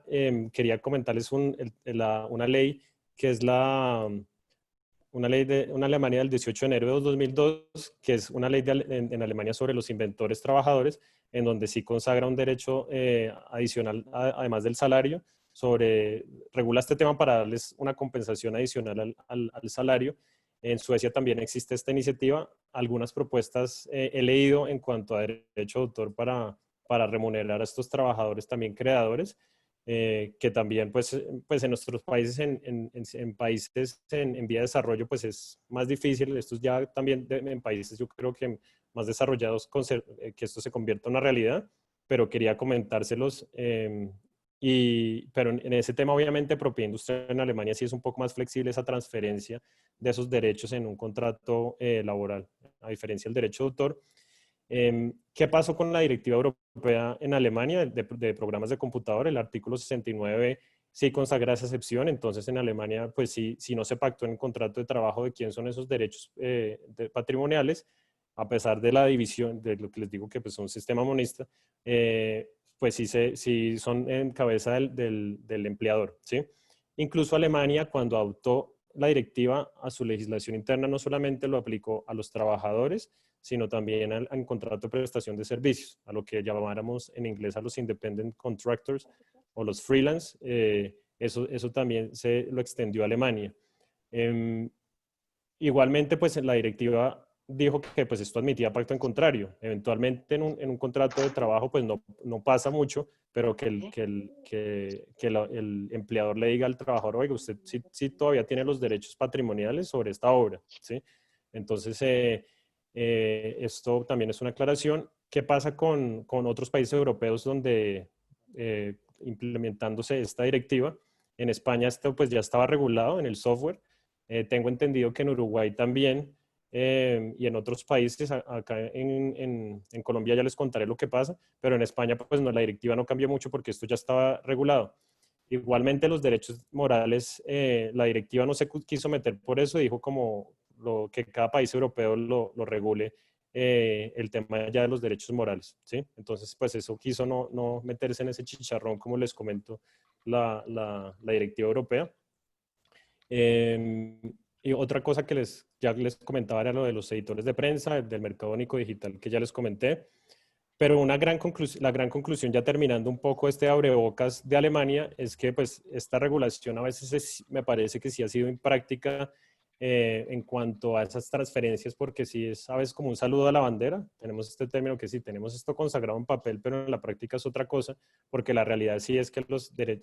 quería comentarles una ley que es una Alemania del 18 de enero de 2002, que es una ley en Alemania sobre los inventores trabajadores, en donde sí consagra un derecho adicional, además del salario, regula este tema para darles una compensación adicional al salario. En Suecia también existe esta iniciativa. Algunas propuestas he leído en cuanto a derecho de autor para remunerar a estos trabajadores también creadores, que también pues en nuestros países, en países en vía de desarrollo, pues es más difícil. Estos ya también en países, yo creo que más desarrollados, que esto se convierta en una realidad, pero quería comentárselos. Pero en ese tema, obviamente, propiedad industrial en Alemania sí es un poco más flexible esa transferencia de esos derechos en un contrato laboral, a diferencia del derecho de autor. ¿Qué pasó con la directiva europea en Alemania de programas de computador? El artículo 69 sí consagra esa excepción. Entonces en Alemania, pues sí, si no se pactó en el contrato de trabajo de quién son esos derechos patrimoniales, a pesar de la división, de lo que les digo que pues, son un sistema monista, pues sí son en cabeza del empleador, ¿sí? Incluso Alemania, cuando adoptó la directiva a su legislación interna, no solamente lo aplicó a los trabajadores, sino también al contrato de prestación de servicios, a lo que llamáramos en inglés a los independent contractors o los freelance. Eso también se lo extendió a Alemania. Igualmente, pues la directiva dijo que pues esto admitía pacto en contrario. Eventualmente en un contrato de trabajo pues no pasa mucho, pero que el empleador le diga al trabajador, oiga, usted sí todavía tiene los derechos patrimoniales sobre esta obra, ¿sí? Entonces, esto también es una aclaración. ¿Qué pasa con otros países europeos donde implementándose esta directiva? En España esto pues ya estaba regulado en el software. Tengo entendido que en Uruguay también, y en otros países. Acá en Colombia ya les contaré lo que pasa, pero en España pues no, la directiva no cambió mucho porque esto ya estaba regulado. Igualmente los derechos morales, la directiva no se quiso meter por eso, dijo como que cada país europeo lo regule, el tema ya de los derechos morales, ¿sí? Entonces pues eso quiso no meterse en ese chicharrón, como les comento, la directiva europea. Y otra cosa que ya les comentaba era lo de los editores de prensa, del mercado único digital que ya les comenté. Pero la gran conclusión, ya terminando un poco este abrebocas de Alemania, es que pues esta regulación a veces me parece que sí ha sido impráctica en cuanto a esas transferencias, porque sí es a veces como un saludo a la bandera. Tenemos este término que sí, tenemos esto consagrado en papel, pero en la práctica es otra cosa, porque la realidad sí es que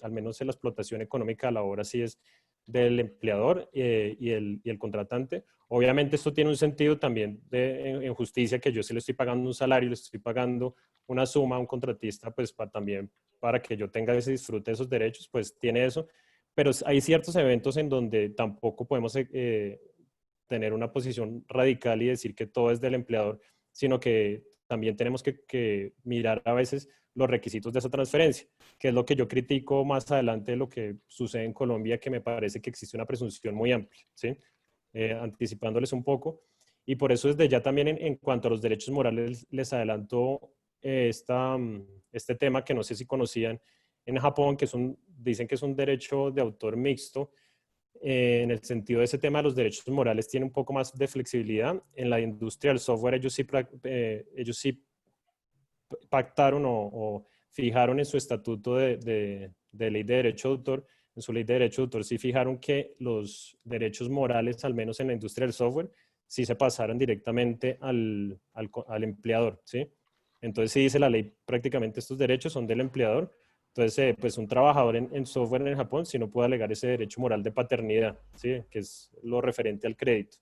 al menos en la explotación económica de la obra sí es del empleador y el contratante. Obviamente esto tiene un sentido también en justicia, que yo sí le estoy pagando un salario, le estoy pagando una suma a un contratista, pues también para que yo tenga ese disfrute de esos derechos, pues tiene eso. Pero hay ciertos eventos en donde tampoco podemos tener una posición radical y decir que todo es del empleador, sino que también tenemos que mirar a veces los requisitos de esa transferencia, que es lo que yo critico más adelante de lo que sucede en Colombia, que me parece que existe una presunción muy amplia, ¿sí? Anticipándoles un poco. Y por eso desde ya también en cuanto a los derechos morales les adelanto este tema que no sé si conocían en Japón, dicen que es un derecho de autor mixto. En el sentido de ese tema de los derechos morales tiene un poco más de flexibilidad. En la industria del software ellos sí pactaron o fijaron en su estatuto de ley de derecho de autor, en su ley de derecho de autor sí fijaron que los derechos morales, al menos en la industria del software, sí se pasaron directamente al empleador, ¿sí? Entonces sí dice la ley, prácticamente estos derechos son del empleador. Entonces, pues un trabajador en software en Japón sí no puede alegar ese derecho moral de paternidad, ¿sí? Que es lo referente al crédito.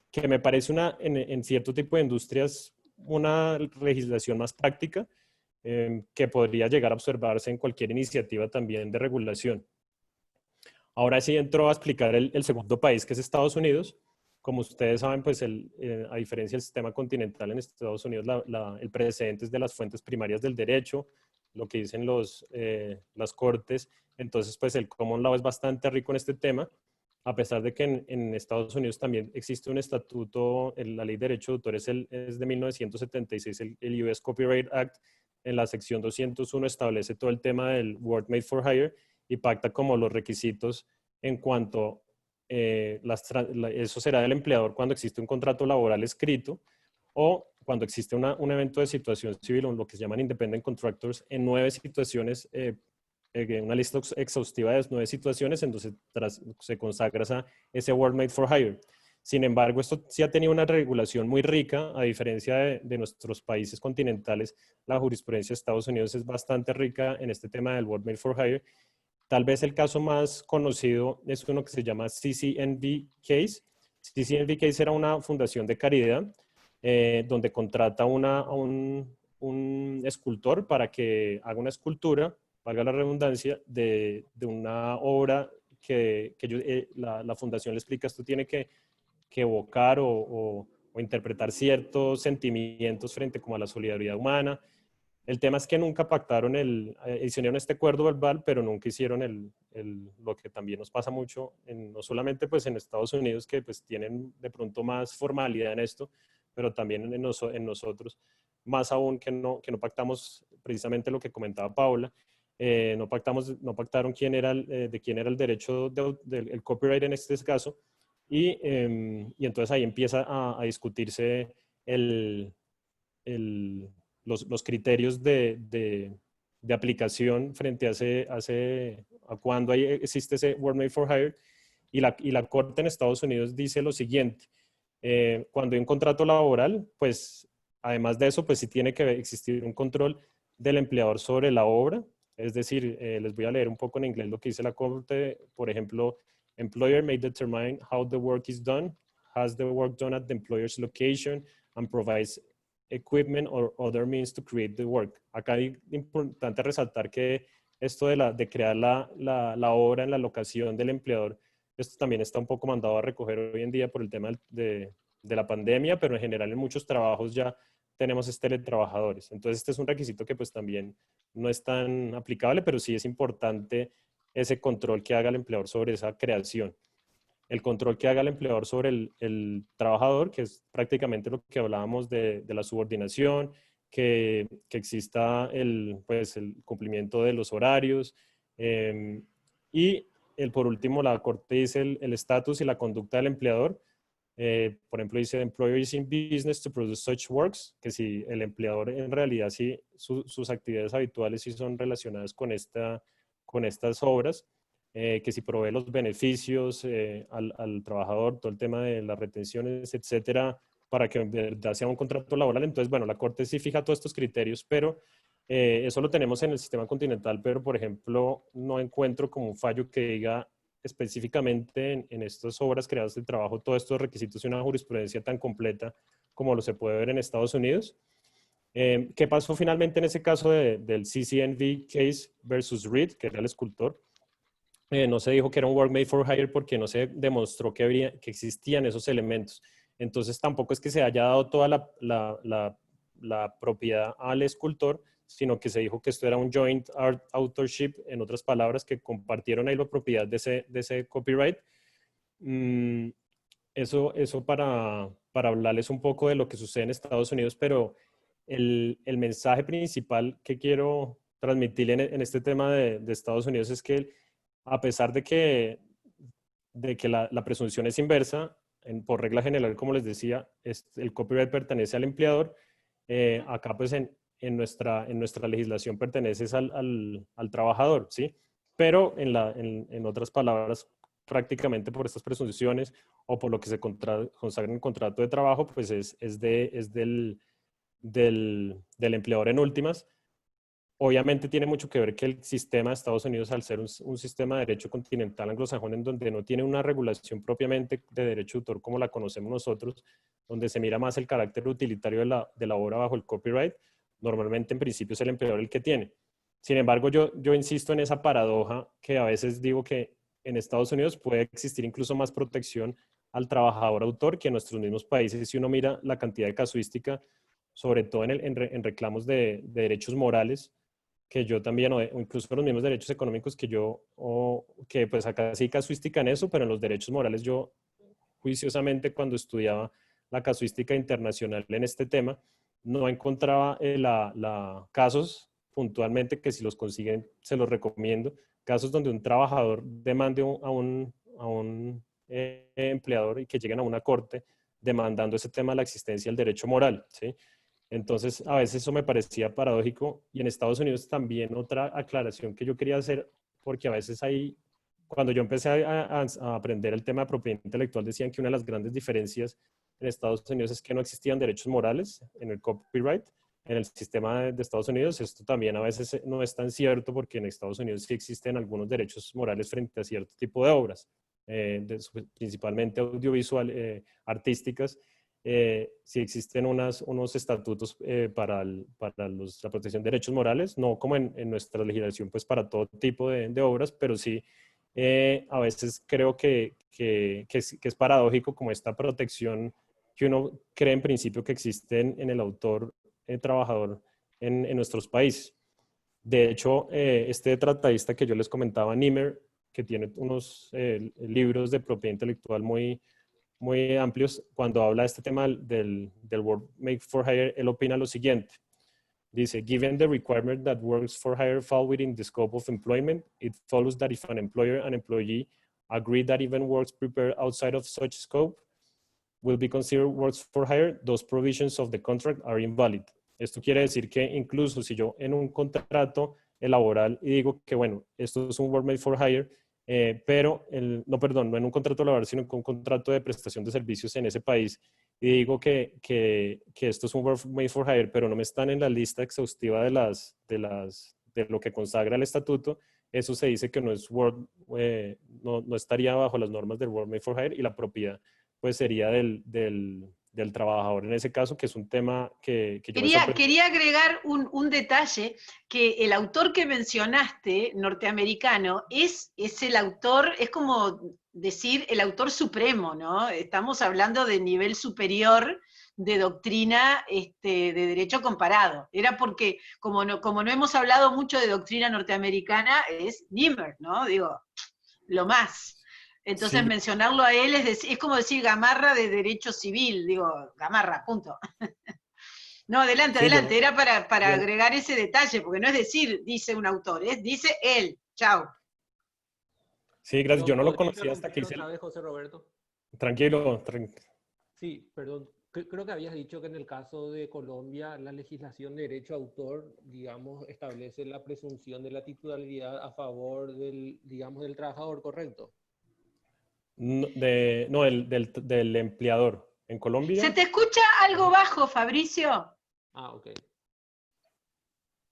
Que me parece en cierto tipo de industrias una legislación más práctica que podría llegar a observarse en cualquier iniciativa también de regulación. Ahora sí entro a explicar el segundo país, que es Estados Unidos. Como ustedes saben, pues a diferencia del sistema continental en Estados Unidos, el precedente es de las fuentes primarias del derecho, lo que dicen las cortes. Entonces, pues el common law es bastante rico en este tema, a pesar de que en Estados Unidos también existe un estatuto, la ley de derecho de autor es de 1976, el US Copyright Act. En la sección 201 establece todo el tema del Work Made for Hire y pacta como los requisitos en cuanto eso será del empleador cuando existe un contrato laboral escrito o cuando existe un evento de situación civil, o lo que se llaman independent contractors, en 9 situaciones, una lista exhaustiva de 9 situaciones, entonces se consagra ese Work Made for Hire. Sin embargo, esto sí ha tenido una regulación muy rica, a diferencia de nuestros países continentales. La jurisprudencia de Estados Unidos es bastante rica en este tema del Work Made for Hire. Tal vez el caso más conocido es uno que se llama CCNV Case. CCNV Case era una fundación de caridad donde contrata a un escultor para que haga una escultura, valga la redundancia, de una obra que la fundación le explica, esto tiene que evocar o interpretar ciertos sentimientos frente como a la solidaridad humana. El tema es que nunca pactaron hicieron este acuerdo verbal, pero nunca hicieron lo que también nos pasa mucho, no solamente pues en Estados Unidos, que pues tienen de pronto más formalidad en esto, pero también en nosotros, más aún que no pactamos precisamente lo que comentaba Paula, no pactaron de quién era el derecho del copyright en este caso, y entonces ahí empieza a discutirse los criterios de aplicación frente a cuando existe ese Work Made for Hire, y la Corte en Estados Unidos dice lo siguiente: cuando hay un contrato laboral, pues además de eso, pues sí tiene que existir un control del empleador sobre la obra. Es decir, les voy a leer un poco en inglés lo que dice la Corte. Por ejemplo, employer may determine how the work is done, has the work done at the employer's location, and provides equipment or other means to create the work. Acá es importante resaltar que esto de crear la obra en la locación del empleador, esto también está un poco mandado a recoger hoy en día por el tema de la pandemia, pero en general en muchos trabajos ya tenemos teletrabajadores. Entonces este es un requisito que pues también no es tan aplicable, pero sí es importante ese control que haga el empleador sobre esa creación. El control que haga el empleador sobre el trabajador, que es prácticamente lo que hablábamos de la subordinación, que exista el cumplimiento de los horarios, y por último, la Corte dice el estatus y la conducta del empleador. Por ejemplo, dice, the employer is in business to produce such works, que si el empleador en realidad sí, sus actividades habituales sí son relacionadas con estas obras, que si provee los beneficios al trabajador, todo el tema de las retenciones, etcétera, para que en verdad sea un contrato laboral. Entonces, bueno, la Corte sí fija todos estos criterios, pero eso lo tenemos en el sistema continental, pero, por ejemplo, no encuentro como un fallo que diga específicamente en estas obras creadas de trabajo todos estos requisitos y una jurisprudencia tan completa como lo se puede ver en Estados Unidos. ¿Qué pasó finalmente en ese caso del CCNV case versus Reed, que era el escultor? No se dijo que era un work made for hire porque no se demostró que existían esos elementos. Entonces tampoco es que se haya dado toda la propiedad al escultor, sino que se dijo que esto era un joint authorship, en otras palabras, que compartieron ahí la propiedad de ese copyright. Eso para hablarles un poco de lo que sucede en Estados Unidos, pero el mensaje principal que quiero transmitir en este tema de Estados Unidos es que a pesar de que la presunción es inversa, por regla general, como les decía, el copyright pertenece al empleador, acá pues en nuestra legislación pertenece al trabajador, ¿sí? Pero en otras palabras, prácticamente por estas presunciones o por lo que se consagra en el contrato de trabajo, pues es del empleador en últimas. Obviamente tiene mucho que ver que el sistema de Estados Unidos, al ser un sistema de derecho continental anglosajón, en donde no tiene una regulación propiamente de derecho de autor como la conocemos nosotros, donde se mira más el carácter utilitario de la obra bajo el copyright, normalmente en principio es el empleador el que tiene. Sin embargo, yo insisto en esa paradoja que a veces digo que en Estados Unidos puede existir incluso más protección al trabajador autor que en nuestros mismos países. Si uno mira la cantidad de casuística, sobre todo en reclamos de derechos morales, que yo también, o incluso los mismos derechos económicos que pues acá sí casuística en eso, pero en los derechos morales yo juiciosamente cuando estudiaba la casuística internacional en este tema, no encontraba casos puntualmente que si los consiguen se los recomiendo, casos donde un trabajador demande a un empleador y que lleguen a una corte demandando ese tema de la existencia del derecho moral, ¿sí? Entonces, a veces eso me parecía paradójico. Y en Estados Unidos también otra aclaración que yo quería hacer, porque a veces cuando yo empecé a aprender el tema de propiedad intelectual, decían que una de las grandes diferencias en Estados Unidos es que no existían derechos morales en el copyright. En el sistema de Estados Unidos esto también a veces no es tan cierto, porque en Estados Unidos sí existen algunos derechos morales frente a cierto tipo de obras, principalmente audiovisual, artísticas. Sí existen unos estatutos para la protección de derechos morales, no como en nuestra legislación pues para todo tipo de obras, pero sí a veces creo que es paradójico como esta protección que uno cree en principio que existe en el autor trabajador en nuestros países. De hecho, este tratadista que yo les comentaba, Niemer, que tiene unos libros de propiedad intelectual muy amplios, cuando habla de este tema del work made for hire, él opina lo siguiente. Dice, given the requirement that works for hire fall within the scope of employment, it follows that if an employer and employee agree that even works prepared outside of such scope will be considered works for hire, those provisions of the contract are invalid. Esto quiere decir que incluso si yo en un contrato laboral y digo que, bueno, esto es un work made for hire, pero, no en un contrato laboral, sino en un contrato de prestación de servicios en ese país, y digo que esto es un work made for hire, pero no me están en la lista exhaustiva de lo que consagra el estatuto, eso se dice que no es no estaría bajo las normas del work made for hire, y la propiedad pues sería del trabajador en ese caso, que es un tema que yo quería agregar un detalle, que el autor que mencionaste, norteamericano, es el autor, es como decir el autor supremo, ¿no? Estamos hablando de nivel superior de doctrina de derecho comparado. Era porque, como no hemos hablado mucho de doctrina norteamericana, es Niemer, ¿no? Digo, lo más. Entonces sí, mencionarlo a él es como decir Gamarra de derecho civil, digo, Gamarra, punto. No, adelante, sí, adelante, era para agregar ese detalle, porque no es decir, dice un autor, dice él, chao. Sí, gracias. Yo no lo ¿podría conocía hasta que hice interrumpir otra vez, José Roberto? Tranquilo, Sí, perdón. Creo que habías dicho que en el caso de Colombia la legislación de derecho a autor, digamos, establece la presunción de la titularidad a favor del, digamos, del trabajador, ¿correcto? No, no, del empleador. En ¿Se Colombia, te escucha algo bajo, Fabricio? Ah, ok.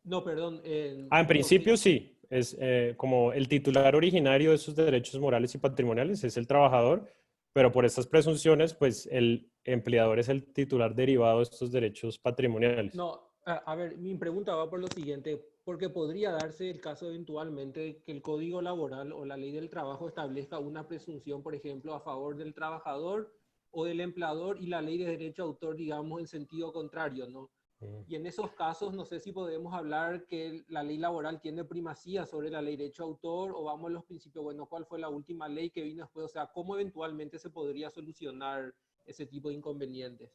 No, perdón. en No, principio sí. Es como el titular originario de esos derechos morales y patrimoniales es el trabajador, pero por estas presunciones, pues el empleador es el titular derivado de estos derechos patrimoniales. no, a ver, mi pregunta va por lo siguiente, porque podría darse el caso eventualmente que el Código Laboral o la Ley del Trabajo establezca una presunción, por ejemplo, a favor del trabajador o del empleador y la Ley de Derecho a Autor, digamos, en sentido contrario, ¿no? Y en esos casos, no sé si podemos hablar que la ley laboral tiene primacía sobre la ley de derecho a autor o vamos a los principios, bueno, ¿cuál fue la última ley que vino después? O sea, ¿cómo eventualmente se podría solucionar ese tipo de inconvenientes?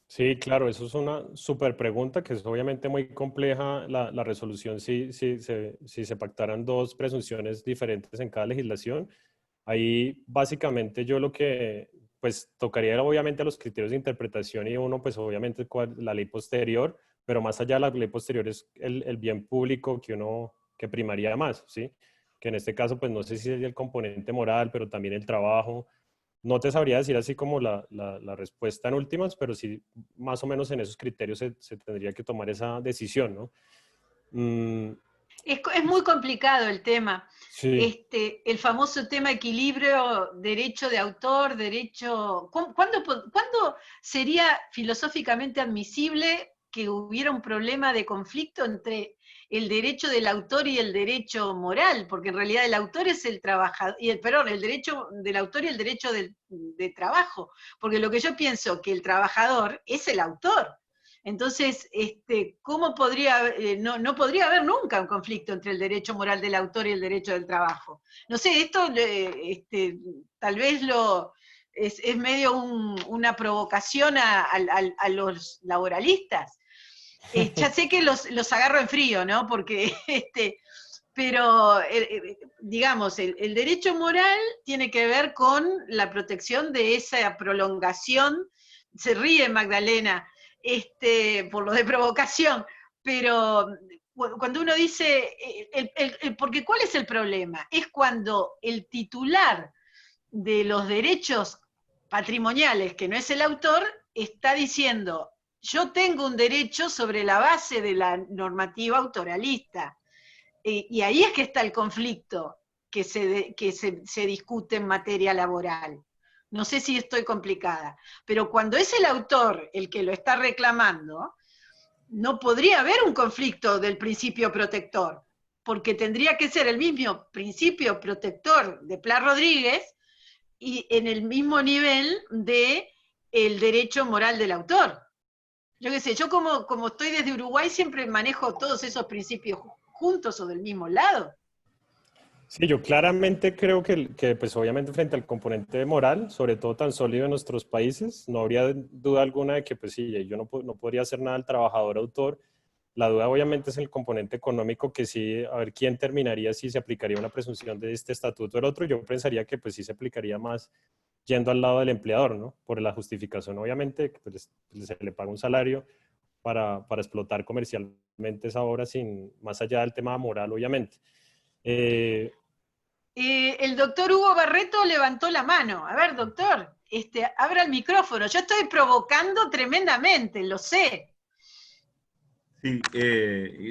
Sí, claro, eso es una súper pregunta que es obviamente muy compleja la resolución si se pactaran dos presunciones diferentes en cada legislación. Ahí básicamente yo lo que pues tocaría obviamente a los criterios de interpretación y uno pues obviamente la ley posterior, pero más allá de la ley posterior es el bien público que primaría más, ¿sí? Que en este caso pues no sé si es el componente moral, pero también el trabajo. No te sabría decir así como la respuesta en últimas, pero sí más o menos en esos criterios se tendría que tomar esa decisión, ¿no? Mm, Es muy complicado el tema. sí. El famoso tema equilibrio, derecho de autor, derecho... ¿Cuándo sería filosóficamente admisible que hubiera un problema de conflicto entre el derecho del autor y el derecho moral? Porque en realidad el autor es el trabajador, perdón, el derecho del autor y el derecho de trabajo. Porque lo que yo pienso que el trabajador es el autor. Entonces, ¿cómo podría, no podría haber nunca un conflicto entre el derecho moral del autor y el derecho del trabajo? No sé, esto tal vez es medio una provocación a los laboralistas. Ya sé que los agarro en frío, ¿no? Porque, pero, digamos, el derecho moral tiene que ver con la protección de esa prolongación. Se ríe Magdalena, por lo de provocación, pero cuando uno dice, porque ¿cuál es el problema? Es cuando el titular de los derechos patrimoniales, que no es el autor, está diciendo, yo tengo un derecho sobre la base de la normativa autoralista. Y ahí es que está el conflicto que se discute en materia laboral. No sé si estoy complicada, pero cuando es el autor el que lo está reclamando, no podría haber un conflicto del principio protector, porque tendría que ser el mismo principio protector de Pla Rodríguez y en el mismo nivel de el derecho moral del autor. Yo qué sé, yo como estoy desde Uruguay siempre manejo todos esos principios juntos o del mismo lado. Sí, yo claramente creo que pues obviamente frente al componente moral, sobre todo tan sólido en nuestros países, no habría duda alguna de que pues sí, yo no podría hacer nada al trabajador autor. La duda obviamente es el componente económico que sí, a ver quién terminaría si se aplicaría una presunción de este estatuto o el otro. Yo pensaría que pues sí se aplicaría más yendo al lado del empleador, ¿no? Por la justificación, obviamente, que pues, se le paga un salario para explotar comercialmente esa obra más allá del tema moral, obviamente. El doctor Hugo Barreto levantó la mano. A ver, doctor, abra el micrófono. Yo estoy provocando tremendamente, lo sé. Sí,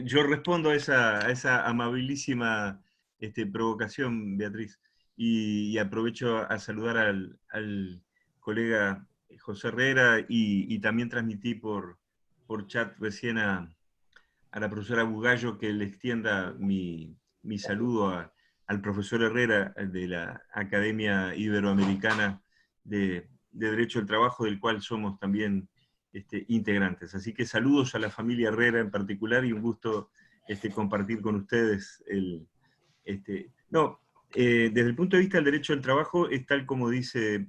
yo respondo a esa amabilísima provocación, Beatriz, y aprovecho a saludar al colega José Herrera y también transmití por chat recién a la profesora Bugallo que le extienda mi saludo al profesor Herrera de la Academia Iberoamericana de Derecho del Trabajo, del cual somos también integrantes. Así que saludos a la familia Herrera en particular y un gusto compartir con ustedes desde el punto de vista del derecho del trabajo es tal como dice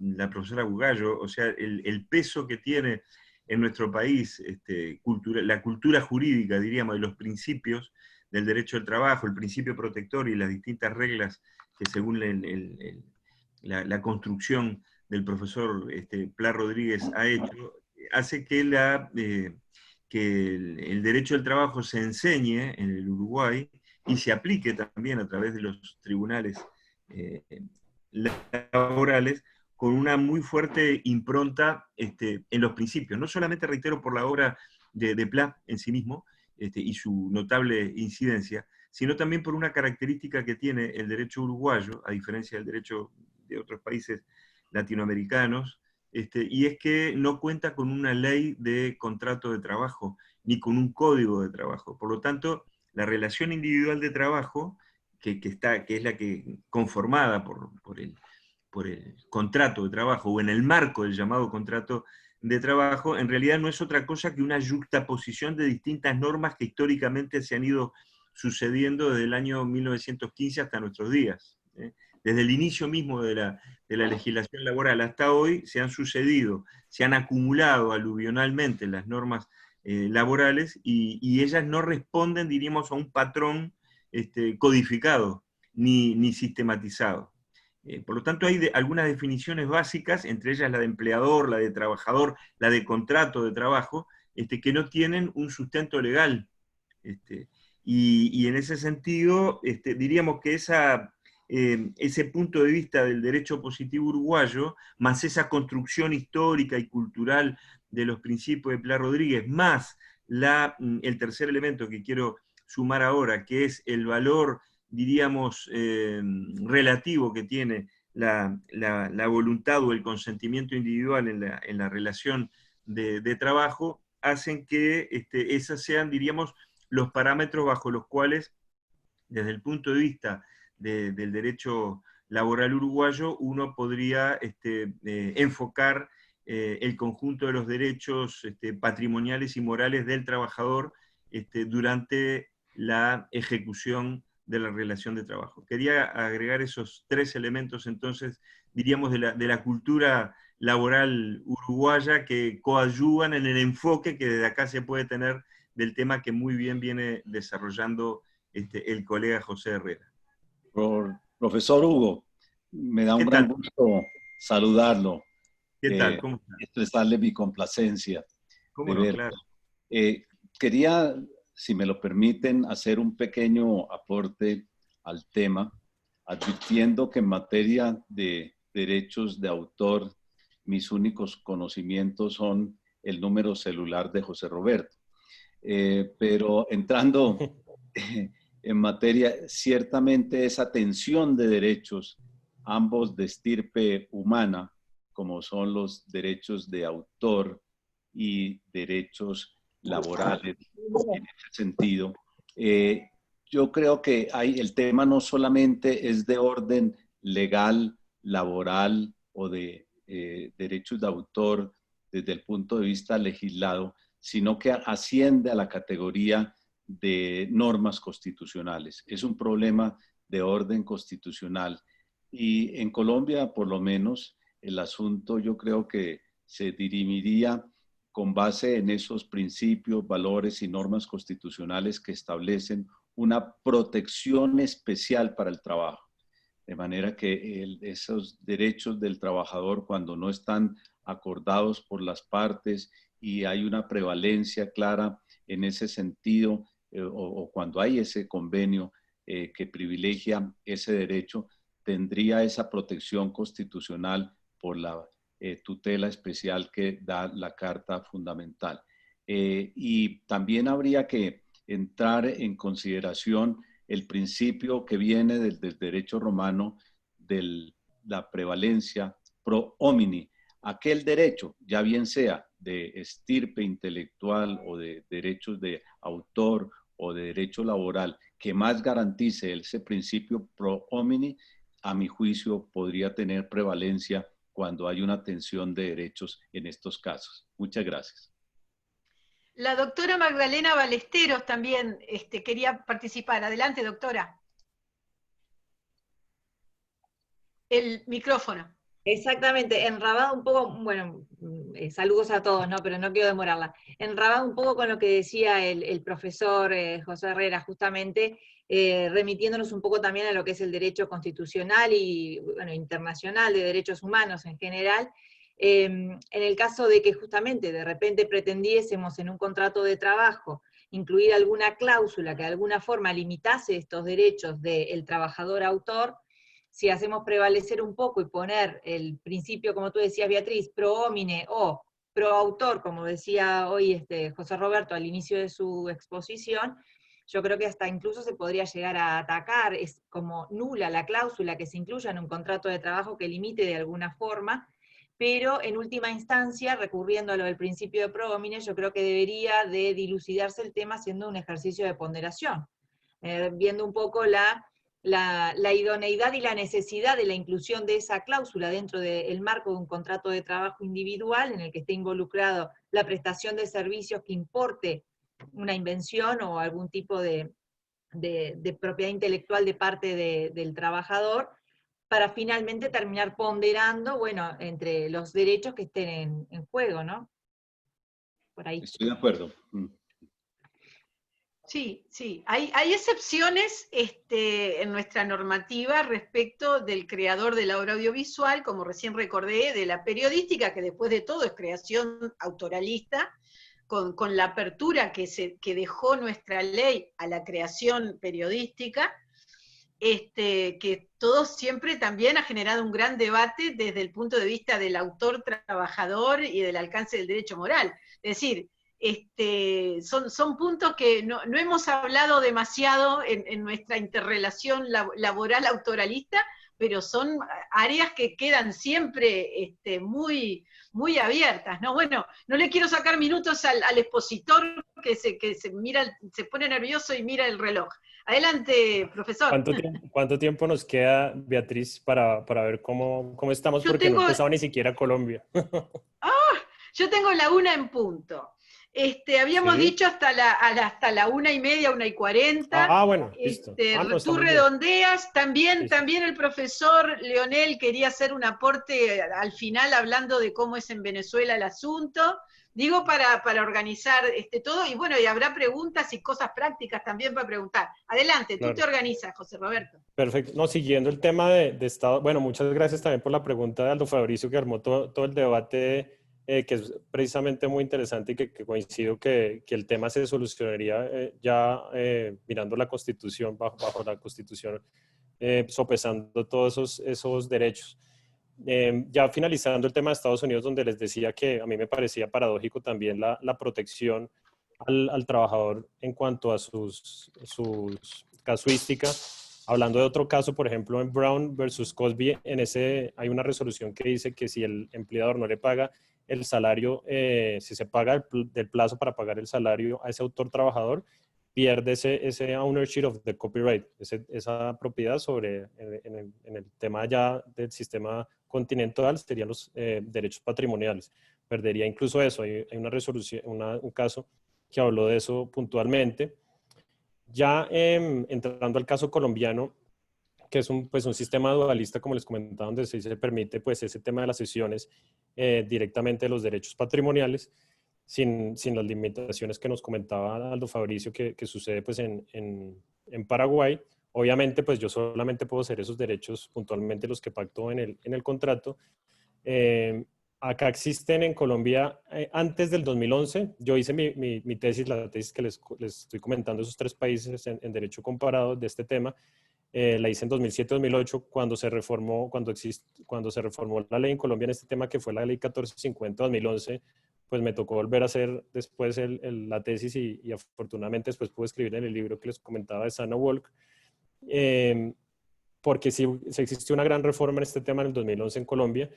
la profesora Bugallo, o sea, el peso que tiene en nuestro país la cultura jurídica, diríamos, de los principios, del derecho del trabajo, el principio protector y las distintas reglas que según la construcción del profesor Pla Rodríguez ha hecho, hace que el derecho del trabajo se enseñe en el Uruguay y se aplique también a través de los tribunales laborales con una muy fuerte impronta en los principios. No solamente, reitero, por la obra de Pla en sí mismo y su notable incidencia, sino también por una característica que tiene el derecho uruguayo, a diferencia del derecho de otros países latinoamericanos, y es que no cuenta con una ley de contrato de trabajo, ni con un código de trabajo. Por lo tanto, la relación individual de trabajo, que es la que conformada por el contrato de trabajo, o en el marco del llamado contrato de trabajo, en realidad no es otra cosa que una yuxtaposición de distintas normas que históricamente se han ido sucediendo desde el año 1915 hasta nuestros días. Desde el inicio mismo de la legislación laboral hasta hoy se han sucedido, se han acumulado aluvionalmente las normas laborales y ellas no responden, diríamos, a un patrón codificado ni sistematizado. Por lo tanto, hay algunas definiciones básicas, entre ellas la de empleador, la de trabajador, la de contrato de trabajo, que no tienen un sustento legal. Y en ese sentido, diríamos que ese punto de vista del derecho positivo uruguayo, más esa construcción histórica y cultural de los principios de Pla Rodríguez, más el tercer elemento que quiero sumar ahora, que es el valor, diríamos, relativo que tiene la voluntad o el consentimiento individual en la relación de trabajo, hacen que esas sean, diríamos, los parámetros bajo los cuales, desde el punto de vista del derecho laboral uruguayo, uno podría enfocar el conjunto de los derechos patrimoniales y morales del trabajador durante la ejecución de la relación de trabajo. Quería agregar esos tres elementos, entonces, diríamos, de la cultura laboral uruguaya que coadyuvan en el enfoque que desde acá se puede tener del tema que muy bien viene desarrollando el colega José Herrera. Profesor Hugo, me da un gran gusto saludarlo. ¿Qué tal? ¿Cómo está? Expresarle mi complacencia. ¿Cómo no? Claro. Quería, si me lo permiten, hacer un pequeño aporte al tema, advirtiendo que en materia de derechos de autor, mis únicos conocimientos son el número celular de José Roberto. Pero entrando en materia, ciertamente esa tensión de derechos, ambos de estirpe humana, como son los derechos de autor y derechos laborales, en ese sentido, yo creo que el tema no solamente es de orden legal, laboral o de derechos de autor desde el punto de vista legislado, sino que asciende a la categoría de normas constitucionales. Es un problema de orden constitucional. Y en Colombia, por lo menos, el asunto yo creo que se dirimiría con base en esos principios, valores y normas constitucionales que establecen una protección especial para el trabajo. De manera que esos derechos del trabajador, cuando no están acordados por las partes y hay una prevalencia clara en ese sentido, o cuando hay ese convenio que privilegia ese derecho, tendría esa protección constitucional por la tutela especial que da la Carta Fundamental. Y también habría que entrar en consideración el principio que viene del derecho romano de la prevalencia pro homini, aquel derecho, ya bien sea de estirpe intelectual o de derechos de autor o de derecho laboral, que más garantice ese principio pro homini, a mi juicio podría tener prevalencia cuando hay una tensión de derechos en estos casos. Muchas gracias. La doctora Magdalena Ballesteros también quería participar. Adelante, doctora. El micrófono. Exactamente, enrabado un poco, bueno, saludos a todos, ¿no? Pero no quiero demorarla. Enrabado un poco con lo que decía el profesor José Herrera, justamente, remitiéndonos un poco también a lo que es el derecho constitucional y, bueno, internacional de derechos humanos en general. En el caso de que justamente de repente pretendiésemos en un contrato de trabajo incluir alguna cláusula que de alguna forma limitase estos derechos del trabajador autor, si hacemos prevalecer un poco y poner el principio, como tú decías, Beatriz, pro homine o pro autor, como decía hoy José Roberto al inicio de su exposición, yo creo que hasta incluso se podría llegar a atacar, es como nula la cláusula que se incluya en un contrato de trabajo que limite de alguna forma, pero en última instancia, recurriendo a lo del principio de pro homine, yo creo que debería de dilucidarse el tema haciendo un ejercicio de ponderación, viendo un poco la idoneidad y la necesidad de la inclusión de esa cláusula dentro del marco de un contrato de trabajo individual en el que esté involucrado la prestación de servicios que importe una invención o algún tipo de propiedad intelectual de parte del trabajador, para finalmente terminar ponderando, bueno, entre los derechos que estén en juego, ¿no? Por ahí. Estoy de acuerdo. Sí, sí. Hay excepciones en nuestra normativa respecto del creador de la obra audiovisual, como recién recordé, de la periodística, que después de todo es creación autoralista, con la apertura que dejó nuestra ley a la creación periodística, que todo siempre también ha generado un gran debate desde el punto de vista del autor trabajador y del alcance del derecho moral. Es decir, son puntos que no hemos hablado demasiado en nuestra interrelación laboral autoralista, pero son áreas que quedan siempre muy, muy abiertas, ¿no? Bueno, no le quiero sacar minutos al expositor que se pone nervioso y mira el reloj. Adelante, profesor. ¿Cuánto tiempo nos queda, Beatriz, para ver cómo estamos? Porque no he empezado ni siquiera Colombia. Yo tengo la 1 en punto. Habíamos ¿Sí? dicho hasta la 1:30, 1:40. Bueno, listo. No, tú redondeas. También el profesor Leonel quería hacer un aporte al final hablando de cómo es en Venezuela el asunto. Digo, para organizar todo, y bueno, y habrá preguntas y cosas prácticas también para preguntar. Adelante, claro. Tú te organizas, José Roberto. Perfecto. No, siguiendo el tema de Estado, bueno, muchas gracias también por la pregunta de Aldo Fabricio, que armó todo el debate, que es precisamente muy interesante y que coincido que el tema se solucionaría mirando la Constitución, bajo la Constitución, sopesando todos esos derechos. Ya finalizando el tema de Estados Unidos, donde les decía que a mí me parecía paradójico también la protección al trabajador en cuanto a sus casuísticas. Hablando de otro caso, por ejemplo, en Brown versus Cosby, hay una resolución que dice que si el empleador no le paga el salario, si se paga del plazo para pagar el salario a ese autor trabajador, pierde ese ownership of the copyright, esa propiedad en el tema ya del sistema continental, serían los derechos patrimoniales. Perdería incluso eso. Hay una resolución, un caso que habló de eso puntualmente. Ya entrando al caso colombiano, que es un sistema dualista, como les comentaba, donde se permite pues, ese tema de las cesiones directamente de los derechos patrimoniales, sin las limitaciones que nos comentaba Aldo Fabricio que sucede pues, en Paraguay. Obviamente, pues yo solamente puedo hacer esos derechos puntualmente los que pacto en el contrato. Acá existen en Colombia, antes del 2011, yo hice mi tesis, la tesis que les estoy comentando, esos 3 países en derecho comparado de este tema, la hice en 2007-2008, cuando se reformó la ley en Colombia en este tema, que fue la ley 1450-2011, pues me tocó volver a hacer después la tesis y afortunadamente después pude escribir en el libro que les comentaba de Sana Walk, porque sí existió una gran reforma en este tema en el 2011 en Colombia.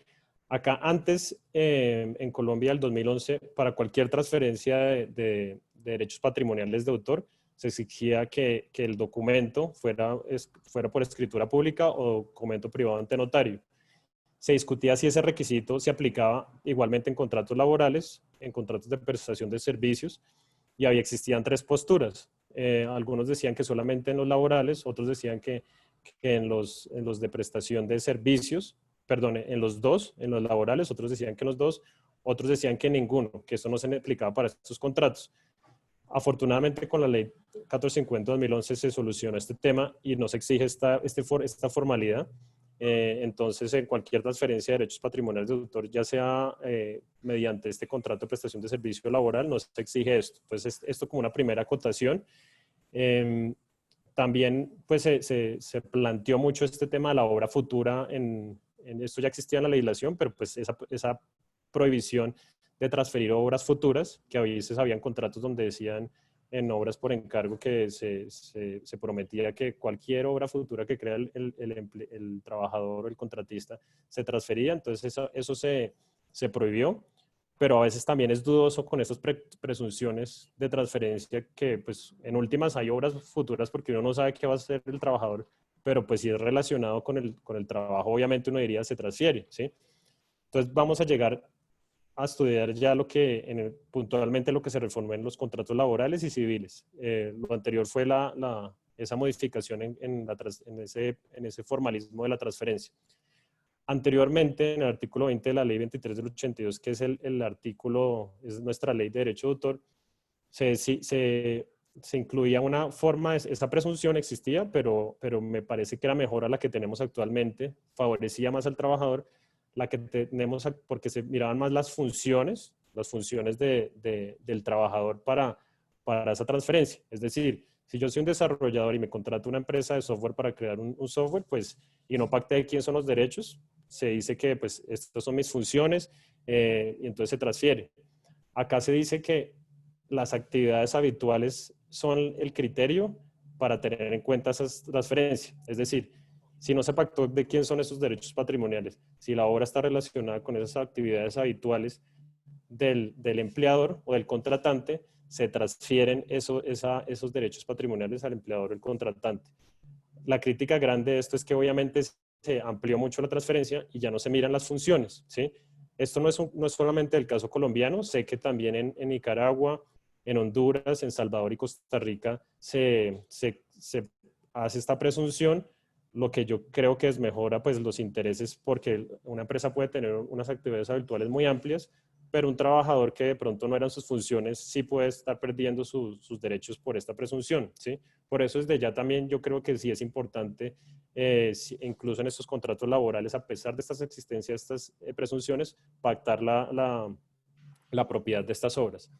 Acá antes, en Colombia, el 2011, para cualquier transferencia de derechos patrimoniales de autor, se exigía que el documento fuera por escritura pública o documento privado ante notario. Se discutía si ese requisito se aplicaba igualmente en contratos laborales, en contratos de prestación de servicios, y existían 3 posturas. Algunos decían que solamente en los laborales, otros decían que en los de prestación de servicios, perdón, en los dos, en los laborales, otros decían que en los dos, otros decían que ninguno, que esto no se aplicaba para estos contratos. Afortunadamente, con la ley 1450-2011 se solucionó este tema y no se exige esta formalidad. Entonces, en cualquier transferencia de derechos patrimoniales de autor, ya sea mediante este contrato de prestación de servicio laboral, no se exige esto. Entonces, esto como una primera acotación. También pues, se planteó mucho este tema de la obra futura. Esto ya existía en la legislación, pero pues esa prohibición de transferir obras futuras, que a veces habían contratos donde decían en obras por encargo que se prometía que cualquier obra futura que crea el trabajador o el contratista se transfería. Entonces eso se prohibió, pero a veces también es dudoso con estas presunciones de transferencia que pues en últimas hay obras futuras porque uno no sabe qué va a hacer el trabajador, pero pues si es relacionado con el trabajo, obviamente uno diría se transfiere, ¿sí? Entonces vamos a llegar a estudiar ya puntualmente lo que se reformó en los contratos laborales y civiles. Lo anterior fue esa modificación en ese formalismo de la transferencia. Anteriormente, en el artículo 20 de la ley 23 del 82, que es el artículo, es nuestra ley de derecho de autor, se incluía una forma, esa presunción existía, pero me parece que era mejor a la que tenemos actualmente, favorecía más al trabajador, la que tenemos, porque se miraban más las funciones del trabajador para esa transferencia. Es decir, si yo soy un desarrollador y me contrato una empresa de software para crear un software, pues, y no pacté de quién son los derechos, se dice que pues estas son mis funciones y entonces se transfiere. Acá se dice que las actividades habituales son el criterio para tener en cuenta esas transferencias. Es decir, si no se pactó de quién son esos derechos patrimoniales, si la obra está relacionada con esas actividades habituales del empleador o del contratante, se transfieren esos derechos patrimoniales al empleador o el contratante. La crítica grande de esto es que obviamente se amplió mucho la transferencia y ya no se miran las funciones, ¿sí? Esto no es solamente el caso colombiano, sé que también en Nicaragua, en Honduras, en Salvador y Costa Rica se hace esta presunción, lo que yo creo que mejora pues los intereses, porque una empresa puede tener unas actividades habituales muy amplias, pero un trabajador que de pronto no eran sus funciones sí puede estar perdiendo sus derechos por esta presunción, ¿sí? Por eso desde ya también yo creo que sí es importante, incluso en estos contratos laborales, a pesar de estas existencias, estas presunciones, pactar la propiedad de estas obras.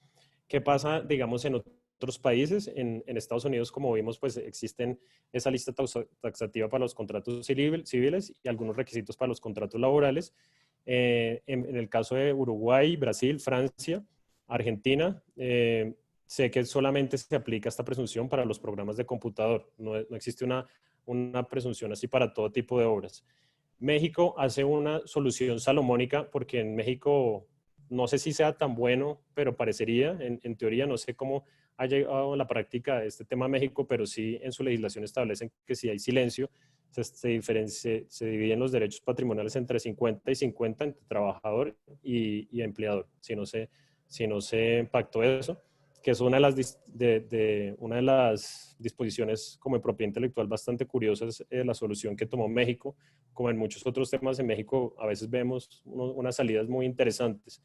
¿Qué pasa, digamos, en otros países? En Estados Unidos, como vimos, pues existen esa lista taxativa para los contratos civiles y algunos requisitos para los contratos laborales. En el caso de Uruguay, Brasil, Francia, Argentina, sé que solamente se aplica esta presunción para los programas de computador. No existe una presunción así para todo tipo de obras. México hace una solución salomónica porque en México no sé si sea tan bueno, pero parecería, en teoría, no sé cómo ha llegado a la práctica este tema a México, pero sí en su legislación establecen que si hay silencio, se dividen los derechos patrimoniales entre 50 y 50 entre trabajador y empleador, si no se pactó eso, que es una de las disposiciones como en propiedad intelectual bastante curiosas, la solución que tomó México. Como en muchos otros temas en México, a veces vemos unas salidas muy interesantes.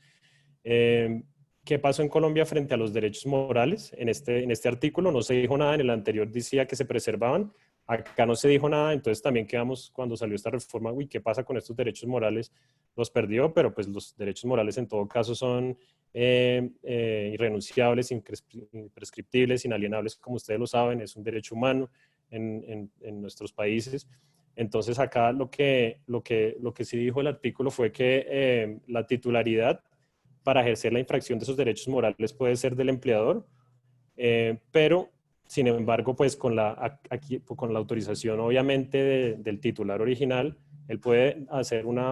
¿Qué pasó en Colombia frente a los derechos morales? En este artículo no se dijo nada, en el anterior decía que se preservaban, acá no se dijo nada, entonces también quedamos cuando salió esta reforma, uy, ¿qué pasa con estos derechos morales? Los perdió, pero pues los derechos morales en todo caso son irrenunciables, imprescriptibles, inalienables, como ustedes lo saben, es un derecho humano en nuestros países. Entonces acá lo que sí dijo el artículo fue que la titularidad para ejercer la infracción de esos derechos morales puede ser del empleador, pero sin embargo, pues con la autorización obviamente del titular original, él puede hacer una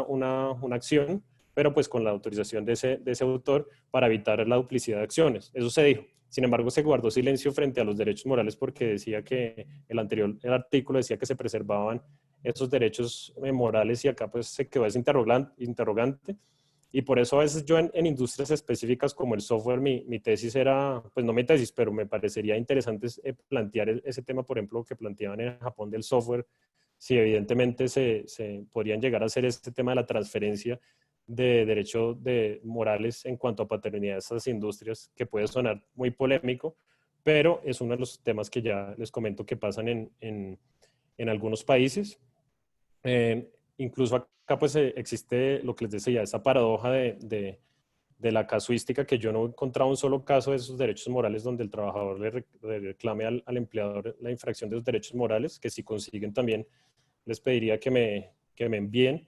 acción, pero pues con la autorización de ese autor para evitar la duplicidad de acciones. Eso se dijo. Sin embargo, se guardó silencio frente a los derechos morales porque decía que el artículo decía que se preservaban esos derechos morales y acá pues se quedó ese interrogante. Y por eso a veces yo en industrias específicas como el software, mi tesis era, pues no mi tesis, pero me parecería interesante plantear ese tema, por ejemplo, que planteaban en Japón del software, si evidentemente se podrían llegar a hacer este tema de la transferencia de derechos morales en cuanto a paternidad de esas industrias, que puede sonar muy polémico, pero es uno de los temas que ya les comento que pasan en algunos países. Incluso acá pues existe lo que les decía, esa paradoja de la casuística, que yo no he encontrado un solo caso de esos derechos morales donde el trabajador le reclame al empleador la infracción de los derechos morales, que si consiguen también les pediría que me envíen.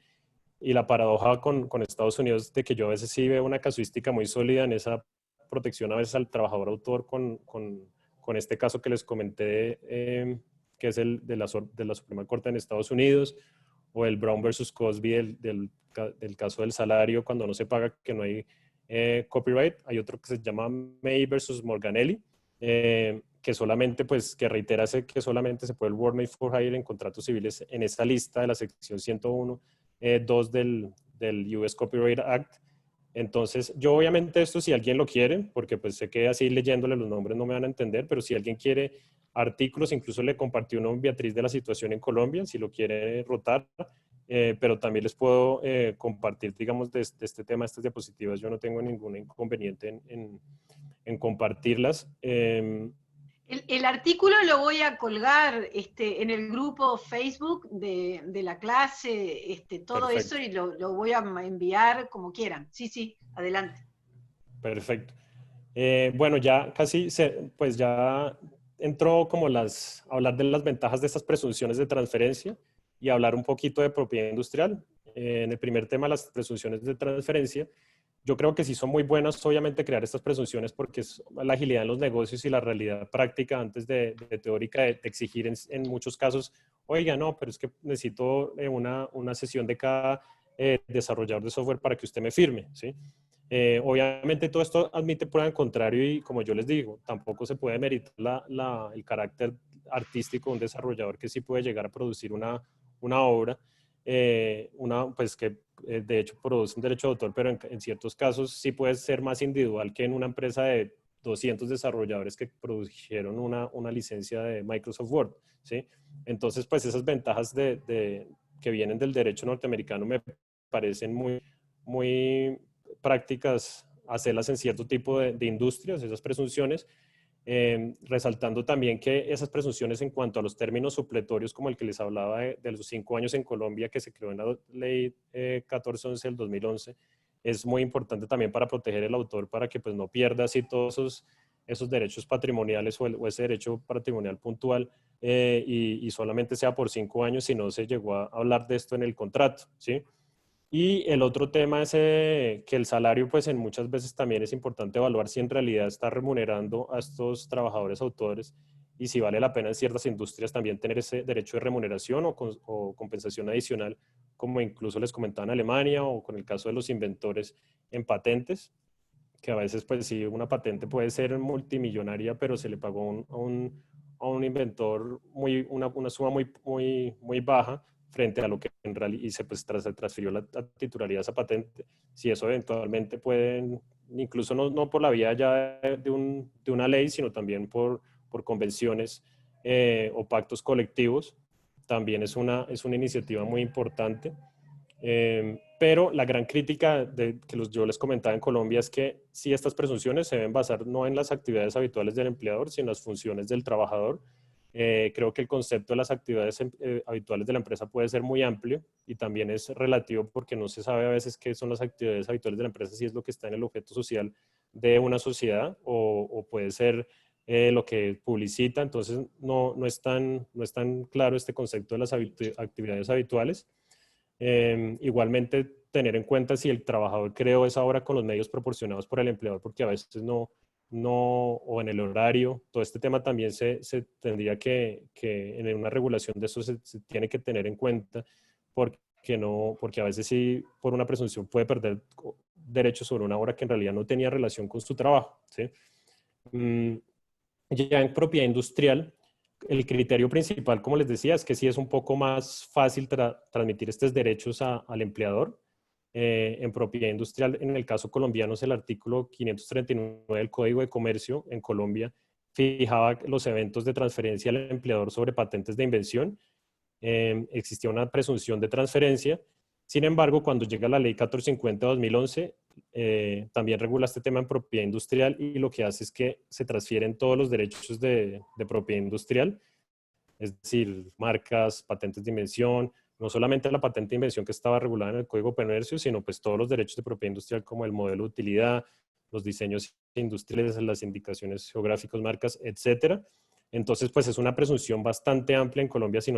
Y la paradoja con Estados Unidos de que yo a veces sí veo una casuística muy sólida en esa protección a veces al trabajador autor con este caso que les comenté, que es el de la Suprema Corte en Estados Unidos, o el Brown versus Cosby del caso del salario cuando no se paga, que no hay copyright. Hay otro que se llama May versus Morganelli, que solamente, pues, que reitera que solamente se puede el Word Made for Hire en contratos civiles en esa lista de la sección 101, 2 del US Copyright Act. Entonces, yo obviamente esto, si alguien lo quiere, porque pues sé que así leyéndole los nombres no me van a entender, pero si alguien quiere artículos, incluso le compartí uno a Beatriz de la situación en Colombia, si lo quiere rotar, pero también les puedo compartir, digamos, de este tema, estas diapositivas. Yo no tengo ningún inconveniente en compartirlas. El artículo lo voy a colgar en el grupo Facebook de la clase, todo Perfecto. eso, y lo voy a enviar como quieran. Sí, adelante. Perfecto. Bueno, ya casi, pues ya entró como a hablar de las ventajas de estas presunciones de transferencia y hablar un poquito de propiedad industrial. En el primer tema, las presunciones de transferencia, yo creo que sí son muy buenas, obviamente, crear estas presunciones porque es la agilidad en los negocios y la realidad práctica antes de teórica de exigir en muchos casos, oiga, no, pero es que necesito una sesión de cada desarrollador de software para que usted me firme, ¿sí? Obviamente todo esto admite prueba en contrario y, como yo les digo, tampoco se puede meritar el carácter artístico de un desarrollador que sí puede llegar a producir una obra, pues que de hecho produce un derecho de autor, pero en ciertos casos sí puede ser más individual que en una empresa de 200 desarrolladores que produjeron una licencia de Microsoft Word, ¿sí? Entonces, pues esas ventajas que vienen del derecho norteamericano me parecen muy prácticas hacerlas en cierto tipo de industrias, esas presunciones, resaltando también que esas presunciones en cuanto a los términos supletorios, como el que les hablaba de los 5 años en Colombia, que se creó en la ley 1411 del 2011, es muy importante también para proteger el autor, para que pues no pierda así todos esos derechos patrimoniales o ese derecho patrimonial puntual, y solamente sea por 5 años si no se llegó a hablar de esto en el contrato, ¿sí? Y el otro tema es que el salario, pues en muchas veces también es importante evaluar si en realidad está remunerando a estos trabajadores autores y si vale la pena en ciertas industrias también tener ese derecho de remuneración o compensación adicional, como incluso les comentaba en Alemania o con el caso de los inventores en patentes, que a veces pues sí, una patente puede ser multimillonaria, pero se le pagó a un inventor una suma muy baja frente a lo que en realidad, y se transfirió la titularidad de esa patente. Si eso eventualmente pueden, incluso no por la vía ya de una ley, sino también por convenciones o pactos colectivos, también es una iniciativa muy importante. Pero la gran crítica que yo les comentaba en Colombia es que sí, estas presunciones se deben basar no en las actividades habituales del empleador, sino en las funciones del trabajador. Creo que el concepto de las actividades habituales de la empresa puede ser muy amplio y también es relativo porque no se sabe a veces qué son las actividades habituales de la empresa, si es lo que está en el objeto social de una sociedad o puede ser lo que publicita. Entonces no es tan claro este concepto de las actividades habituales. Igualmente tener en cuenta si el trabajador creó esa obra con los medios proporcionados por el empleador, porque a veces o en el horario, todo este tema también se tendría que en una regulación de eso se tiene que tener en cuenta, porque a veces sí, por una presunción puede perder derechos sobre una obra que en realidad no tenía relación con su trabajo, ¿sí? Ya en propiedad industrial, el criterio principal, como les decía, es que sí es un poco más fácil transmitir estos derechos al empleador. En propiedad industrial, en el caso colombiano, es el artículo 539 del Código de Comercio en Colombia, fijaba los eventos de transferencia al empleador sobre patentes de invención existía una presunción de transferencia. Sin embargo, cuando llega la ley 1450 de 2011, también regula este tema en propiedad industrial y lo que hace es que se transfieren todos los derechos de propiedad industrial, es decir, marcas, patentes de invención, no solamente la patente de invención que estaba regulada en el Código de Comercio, sino pues todos los derechos de propiedad industrial como el modelo de utilidad, los diseños industriales, las indicaciones geográficas, marcas, etcétera. Entonces, pues es una presunción bastante amplia en Colombia. Si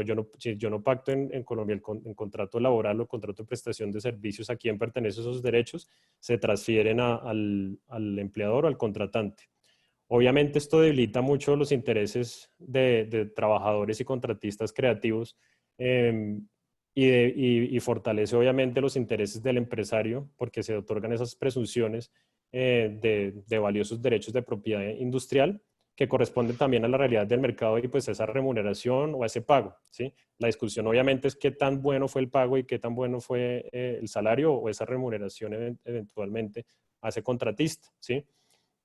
yo no pacto en Colombia el contrato laboral o contrato de prestación de servicios, ¿a quién pertenecen esos derechos? Se transfieren al empleador o al contratante. Obviamente esto debilita mucho los intereses de trabajadores y contratistas creativos y fortalece obviamente los intereses del empresario porque se otorgan esas presunciones de valiosos derechos de propiedad industrial que corresponden también a la realidad del mercado y pues esa remuneración o ese pago, ¿sí? La discusión obviamente es qué tan bueno fue el pago y qué tan bueno fue el salario o esa remuneración eventualmente a ese contratista, ¿sí?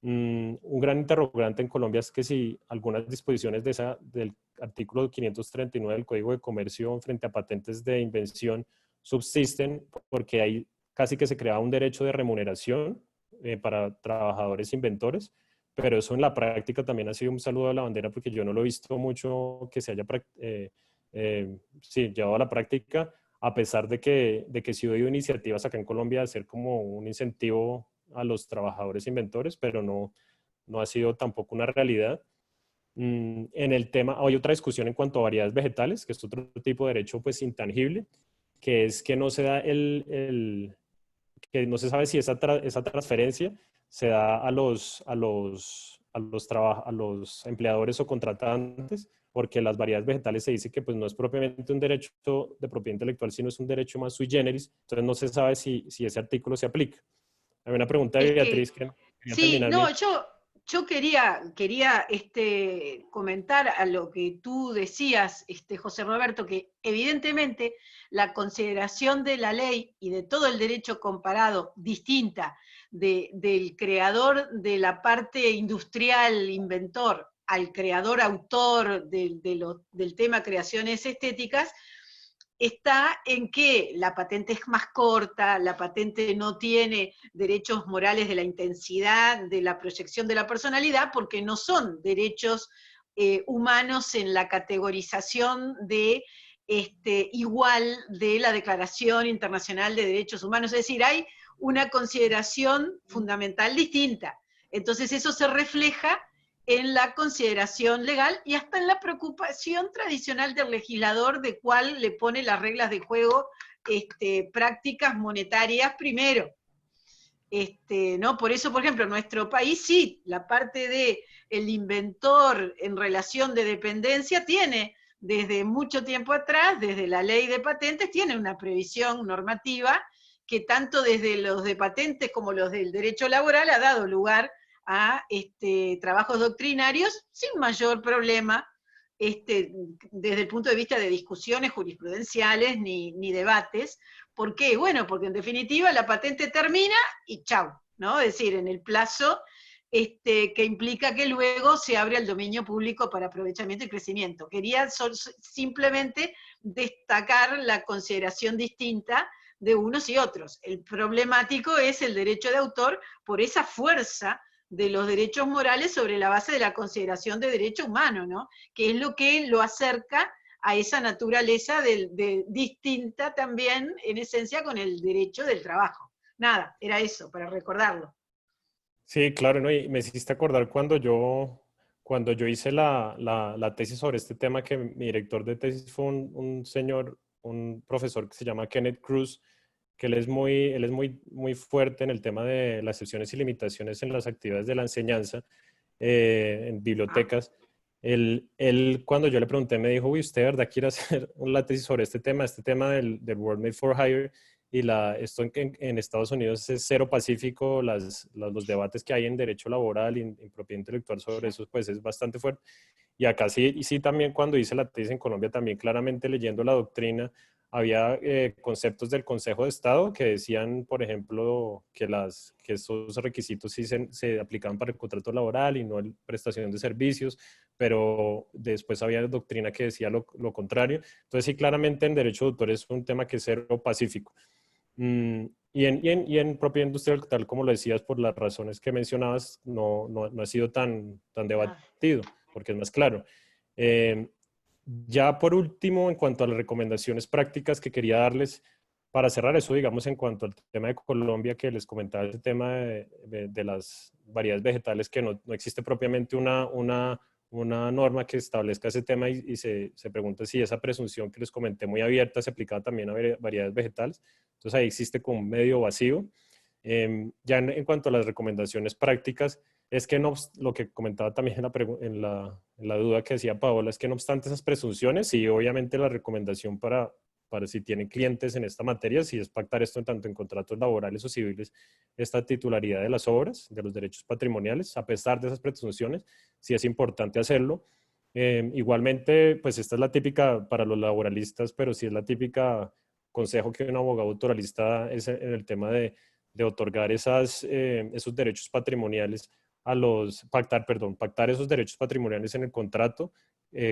Un gran interrogante en Colombia es que si algunas disposiciones del artículo 539 del Código de Comercio frente a patentes de invención subsisten porque ahí casi que se crea un derecho de remuneración para trabajadores inventores, pero eso en la práctica también ha sido un saludo a la bandera porque yo no lo he visto mucho que se haya llevado a la práctica, a pesar de que sí he oído iniciativas acá en Colombia de hacer como un incentivo a los trabajadores inventores, pero no ha sido tampoco una realidad. En el tema, hay otra discusión en cuanto a variedades vegetales, que es otro tipo de derecho pues intangible, que es que no se da que no se sabe si esa transferencia se da a los empleadores o contratantes, porque las variedades vegetales se dice que pues no es propiamente un derecho de propiedad intelectual, sino es un derecho más sui generis, entonces no se sabe si ese artículo se aplica. Hay una pregunta de Beatriz que quería sí, terminar. No, yo quería comentar a lo que tú decías, José Roberto, que evidentemente la consideración de la ley y de todo el derecho comparado distinta del creador de la parte industrial, inventor, al creador autor del tema creaciones estéticas, está en que la patente es más corta, la patente no tiene derechos morales de la intensidad, de la proyección de la personalidad, porque no son derechos humanos en la categorización de igual de la Declaración Internacional de Derechos Humanos. Es decir, hay una consideración fundamental distinta. Entonces eso se refleja en la consideración legal y hasta en la preocupación tradicional del legislador de cuál le pone las reglas de juego prácticas monetarias primero. ¿No? Por eso, por ejemplo, en nuestro país sí, la parte del inventor en relación de dependencia tiene, desde mucho tiempo atrás, desde la ley de patentes, tiene una previsión normativa que tanto desde los de patentes como los del derecho laboral ha dado lugar a trabajos doctrinarios sin mayor problema desde el punto de vista de discusiones jurisprudenciales ni debates. ¿Por qué? Bueno, porque en definitiva la patente termina y chau, ¿no? Es decir, en el plazo que implica que luego se abre al dominio público para aprovechamiento y crecimiento. Quería simplemente destacar la consideración distinta de unos y otros. El problemático es el derecho de autor por esa fuerza de los derechos morales sobre la base de la consideración de derecho humano, ¿no? Que es lo que lo acerca a esa naturaleza distinta también, en esencia, con el derecho del trabajo. Nada, era eso, para recordarlo. Sí, claro, ¿no? Y me hiciste acordar cuando yo hice la tesis sobre este tema, que mi director de tesis fue un profesor que se llama Kenneth Cruz, que él es muy fuerte en el tema de las excepciones y limitaciones en las actividades de la enseñanza en bibliotecas. Él, cuando yo le pregunté, me dijo, uy, ¿usted de verdad quiere hacer la tesis sobre este tema del World Made for Hire? Y esto en Estados Unidos es cero pacífico, los debates que hay en derecho laboral y en propiedad intelectual sobre eso, pues es bastante fuerte. Y acá sí también cuando hice la tesis en Colombia, también claramente leyendo la doctrina, había conceptos del Consejo de Estado que decían, por ejemplo, que esos requisitos sí se aplicaban para el contrato laboral y no la prestación de servicios, pero después había doctrina que decía lo contrario. Entonces sí, claramente en derecho de autor es un tema que es cero pacífico. Y en propiedad industrial, tal como lo decías, por las razones que mencionabas, no ha sido tan debatido, porque es más claro. Ya por último, en cuanto a las recomendaciones prácticas que quería darles, para cerrar eso, digamos, en cuanto al tema de Colombia, que les comentaba el tema de las variedades vegetales, que no existe propiamente una norma que establezca ese tema y se pregunta si esa presunción que les comenté muy abierta se aplicaba también a variedades vegetales. Entonces ahí existe como un medio vacío. Ya en cuanto a las recomendaciones prácticas, es que lo que comentaba también en la duda que decía Paola, es que no obstante esas presunciones, y obviamente la recomendación para si tienen clientes en esta materia, si es pactar esto tanto en contratos laborales o civiles, esta titularidad de las obras, de los derechos patrimoniales, a pesar de esas presunciones, sí es importante hacerlo. Igualmente, pues esta es la típica para los laboralistas, pero sí es la típica consejo que un abogado autoralista es en el tema de otorgar esos derechos patrimoniales pactar esos derechos patrimoniales en el contrato,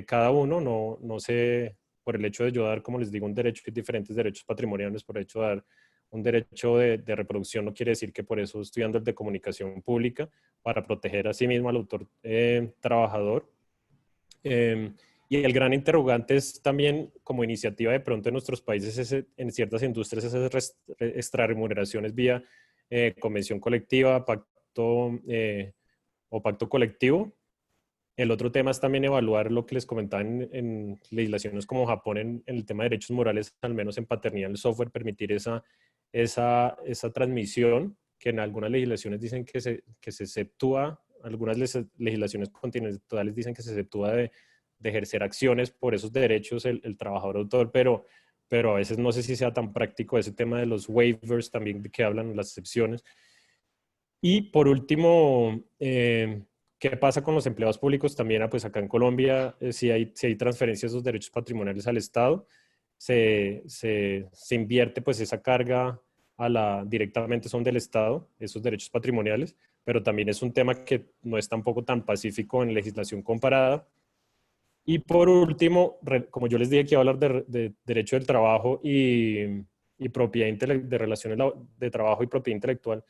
cada uno, no se, por el hecho de yo dar, como les digo, un derecho y diferentes derechos patrimoniales, por el hecho de dar un derecho de reproducción, no quiere decir que por eso estoy dando el de comunicación pública, para proteger a sí mismo al autor trabajador. Y el gran interrogante es también, como iniciativa de pronto en nuestros países, en ciertas industrias, esas extrarremuneraciones vía convención colectiva, pacto o pacto colectivo. El otro tema es también evaluar lo que les comentaba en legislaciones como Japón en el tema de derechos morales, al menos en paternidad del software, permitir esa transmisión, que en algunas legislaciones dicen que se exceptúa, algunas legislaciones continentales dicen que se exceptúa de ejercer acciones por esos derechos el trabajador autor, pero a veces no sé si sea tan práctico ese tema de los waivers también que hablan, las excepciones. Y por último, ¿qué pasa con los empleados públicos? También, pues acá en Colombia, si hay transferencias de esos derechos patrimoniales al Estado, se invierte pues esa carga directamente son del Estado, esos derechos patrimoniales, pero también es un tema que no es tampoco tan pacífico en legislación comparada. Y por último, como yo les dije que iba a hablar de derecho del trabajo y propiedad de relaciones de trabajo y propiedad intelectual,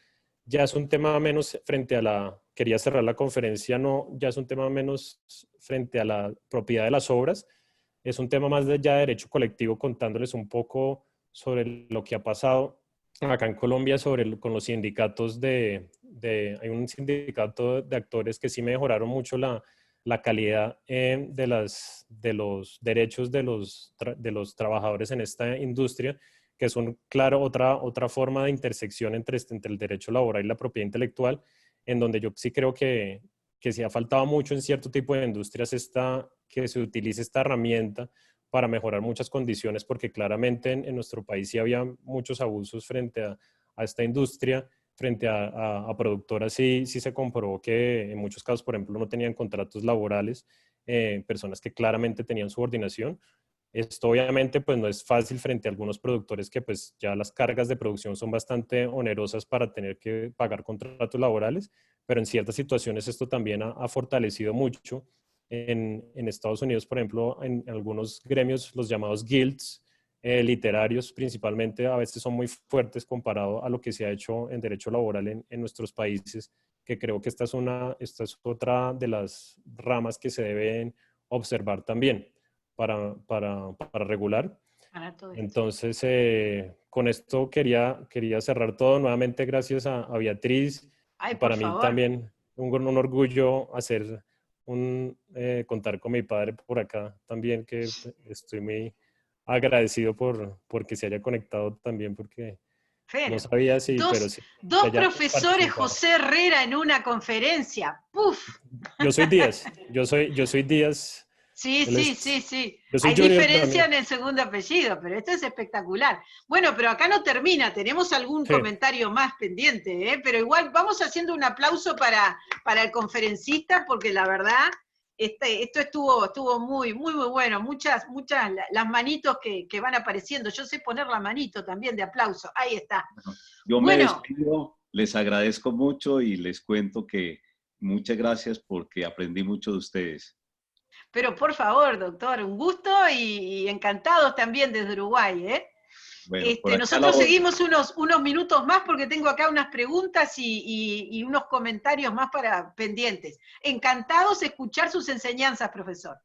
ya es un tema menos frente a quería cerrar la conferencia, ya es un tema menos frente a la propiedad de las obras, es un tema más ya de derecho colectivo, contándoles un poco sobre lo que ha pasado acá en Colombia con los sindicatos hay un sindicato de actores que sí mejoraron mucho la calidad de los derechos de los trabajadores en esta industria, que es claro, otra forma de intersección entre el derecho laboral y la propiedad intelectual, en donde yo sí creo que sí ha faltado mucho en cierto tipo de industrias que se utilice esta herramienta para mejorar muchas condiciones, porque claramente en nuestro país sí había muchos abusos frente a esta industria, frente a productoras sí se comprobó que en muchos casos, por ejemplo, no tenían contratos laborales, personas que claramente tenían subordinación. Esto obviamente pues no es fácil frente a algunos productores que pues ya las cargas de producción son bastante onerosas para tener que pagar contratos laborales, pero en ciertas situaciones esto también ha fortalecido mucho. En Estados Unidos, por ejemplo, en algunos gremios, los llamados guilds literarios principalmente, a veces son muy fuertes comparado a lo que se ha hecho en derecho laboral en nuestros países, que creo que esta es otra de las ramas que se deben observar también para regular. Entonces, con esto quería cerrar todo. Nuevamente, gracias a Beatriz. Para mí también un orgullo contar con mi padre por acá también, que estoy muy agradecido porque se haya conectado también, porque no sabía si... Dos profesores José Herrera en una conferencia. ¡Puf! Yo soy Díaz. Yo soy Díaz. Sí. Hay diferencia en el segundo apellido, pero esto es espectacular. Bueno, pero acá no termina, tenemos algún comentario más pendiente, pero igual vamos haciendo un aplauso para el conferencista, porque la verdad esto estuvo muy bueno, muchas las manitos que van apareciendo. Yo sé poner la manito también de aplauso, ahí está. Yo me despido, les agradezco mucho y les cuento que muchas gracias porque aprendí mucho de ustedes. Pero por favor, doctor, un gusto y encantados también desde Uruguay, ¿eh? Bueno, nosotros seguimos unos minutos más porque tengo acá unas preguntas y unos comentarios más pendientes. Encantados de escuchar sus enseñanzas, profesor.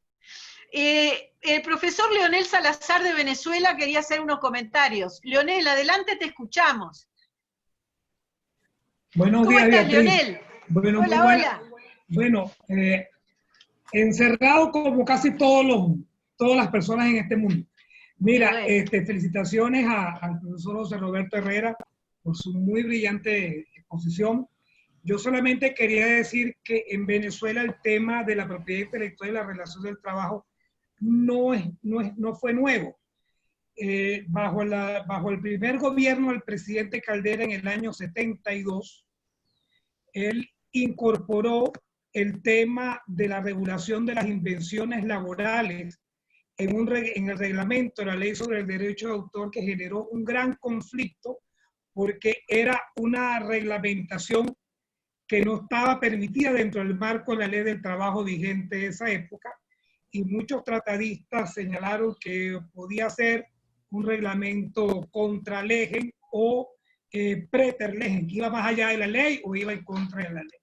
El profesor Leonel Salazar de Venezuela quería hacer unos comentarios. Leonel, adelante, te escuchamos. Buenos días, estás, Beatriz. Leonel? Bueno, hola. Bueno, encerrado como casi todas las personas en este mundo. Mira, felicitaciones al profesor José Roberto Herrera por su muy brillante exposición. Yo solamente quería decir que en Venezuela el tema de la propiedad intelectual y la relación del trabajo no fue nuevo. Bajo el primer gobierno del presidente Caldera en el año 72, él incorporó el tema de la regulación de las invenciones laborales en el reglamento de la ley sobre el derecho de autor, que generó un gran conflicto porque era una reglamentación que no estaba permitida dentro del marco de la ley del trabajo vigente de esa época, y muchos tratadistas señalaron que podía ser un reglamento contra legen o preter legen, que iba más allá de la ley o iba en contra de la ley.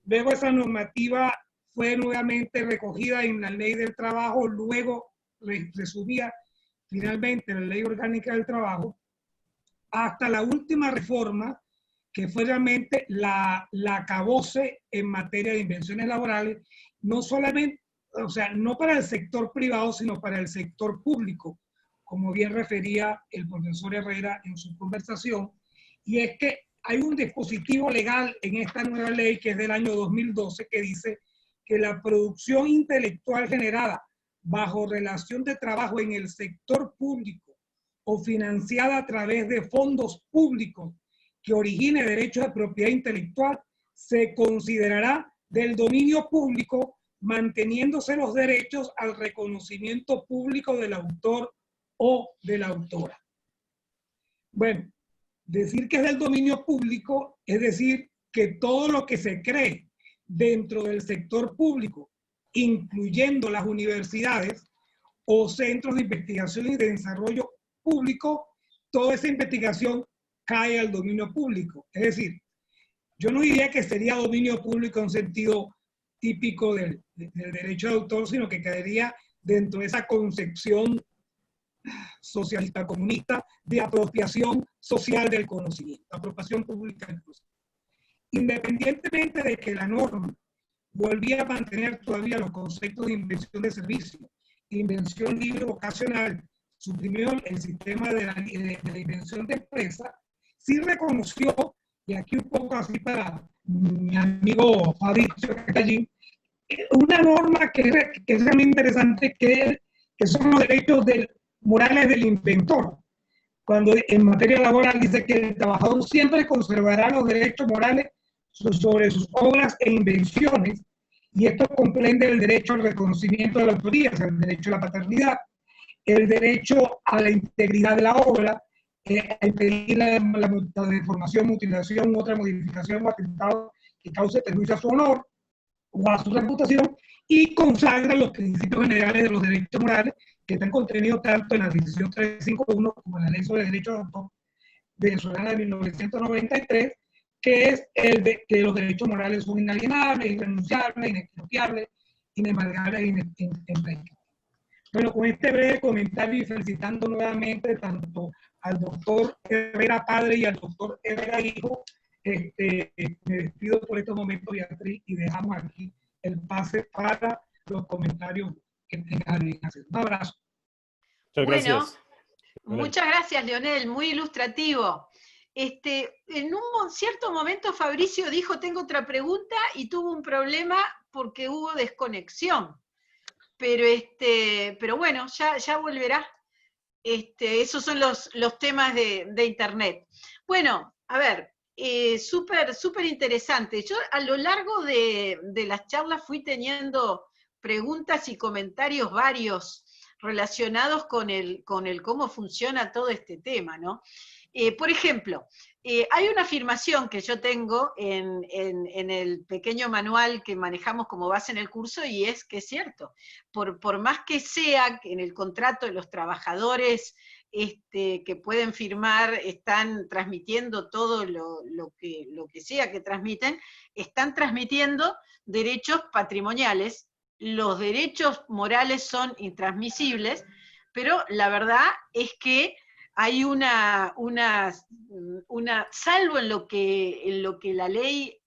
Luego esa normativa fue nuevamente recogida en la ley del trabajo, luego resumida finalmente en la ley orgánica del trabajo, hasta la última reforma, que fue realmente la acabose en materia de invenciones laborales, no solamente, o sea, no para el sector privado, sino para el sector público, como bien refería el profesor Herrera en su conversación, y es que hay un dispositivo legal en esta nueva ley que es del año 2012 que dice que la producción intelectual generada bajo relación de trabajo en el sector público o financiada a través de fondos públicos que origine derechos de propiedad intelectual se considerará del dominio público, manteniéndose los derechos al reconocimiento público del autor o de la autora. Bueno, decir que es del dominio público es decir que todo lo que se cree dentro del sector público, incluyendo las universidades o centros de investigación y de desarrollo público, toda esa investigación cae al dominio público. Es decir, yo no diría que sería dominio público en sentido típico del derecho de autor, sino que caería dentro de esa concepción socialista comunista de apropiación social del conocimiento, apropiación pública del conocimiento. Independientemente de que la norma volvía a mantener todavía los conceptos de invención de servicio, invención libre vocacional, suprimió el sistema de la invención de empresa, sí reconoció, y aquí un poco así para mi amigo Fabricio que está allí, una norma que es realmente interesante, que son los derechos morales del inventor. Cuando en materia laboral dice que el trabajador siempre conservará los derechos morales sobre sus obras e invenciones, y esto comprende el derecho al reconocimiento de la autoría, o sea, el derecho a la paternidad, el derecho a la integridad de la obra, a impedir la deformación, mutilación u otra modificación o atentado que cause perjuicio a su honor o a su reputación, y consagra los principios generales de los derechos morales que están contenidos tanto en la Decisión 351 como en la Ley sobre Derechos de Autor venezolana de 1993, que es el de que los derechos morales son inalienables, irrenunciables, inexpropiables, inembargables e imprecables. Bueno, con este breve comentario y felicitando nuevamente tanto al doctor Herrera padre y al doctor Herrera hijo, me despido por estos momentos, Beatriz, y dejamos aquí el pase para los comentarios que tengan que hacer. Un abrazo. Muchas gracias. Muchas gracias, Leonel, muy ilustrativo. En un cierto momento Fabricio dijo, tengo otra pregunta, y tuvo un problema porque hubo desconexión. Pero bueno, ya volverá. Esos son los temas de Internet. Bueno, a ver, súper interesante. Yo a lo largo de las charlas fui teniendo preguntas y comentarios varios relacionados con el cómo funciona todo este tema, ¿no? Por ejemplo, hay una afirmación que yo tengo en el pequeño manual que manejamos como base en el curso, y es que es cierto, por más que sea que en el contrato de los trabajadores que pueden firmar, están transmitiendo todo lo que sea que transmiten, están transmitiendo derechos patrimoniales. Los derechos morales son intransmisibles, pero la verdad es que hay salvo en lo que la ley,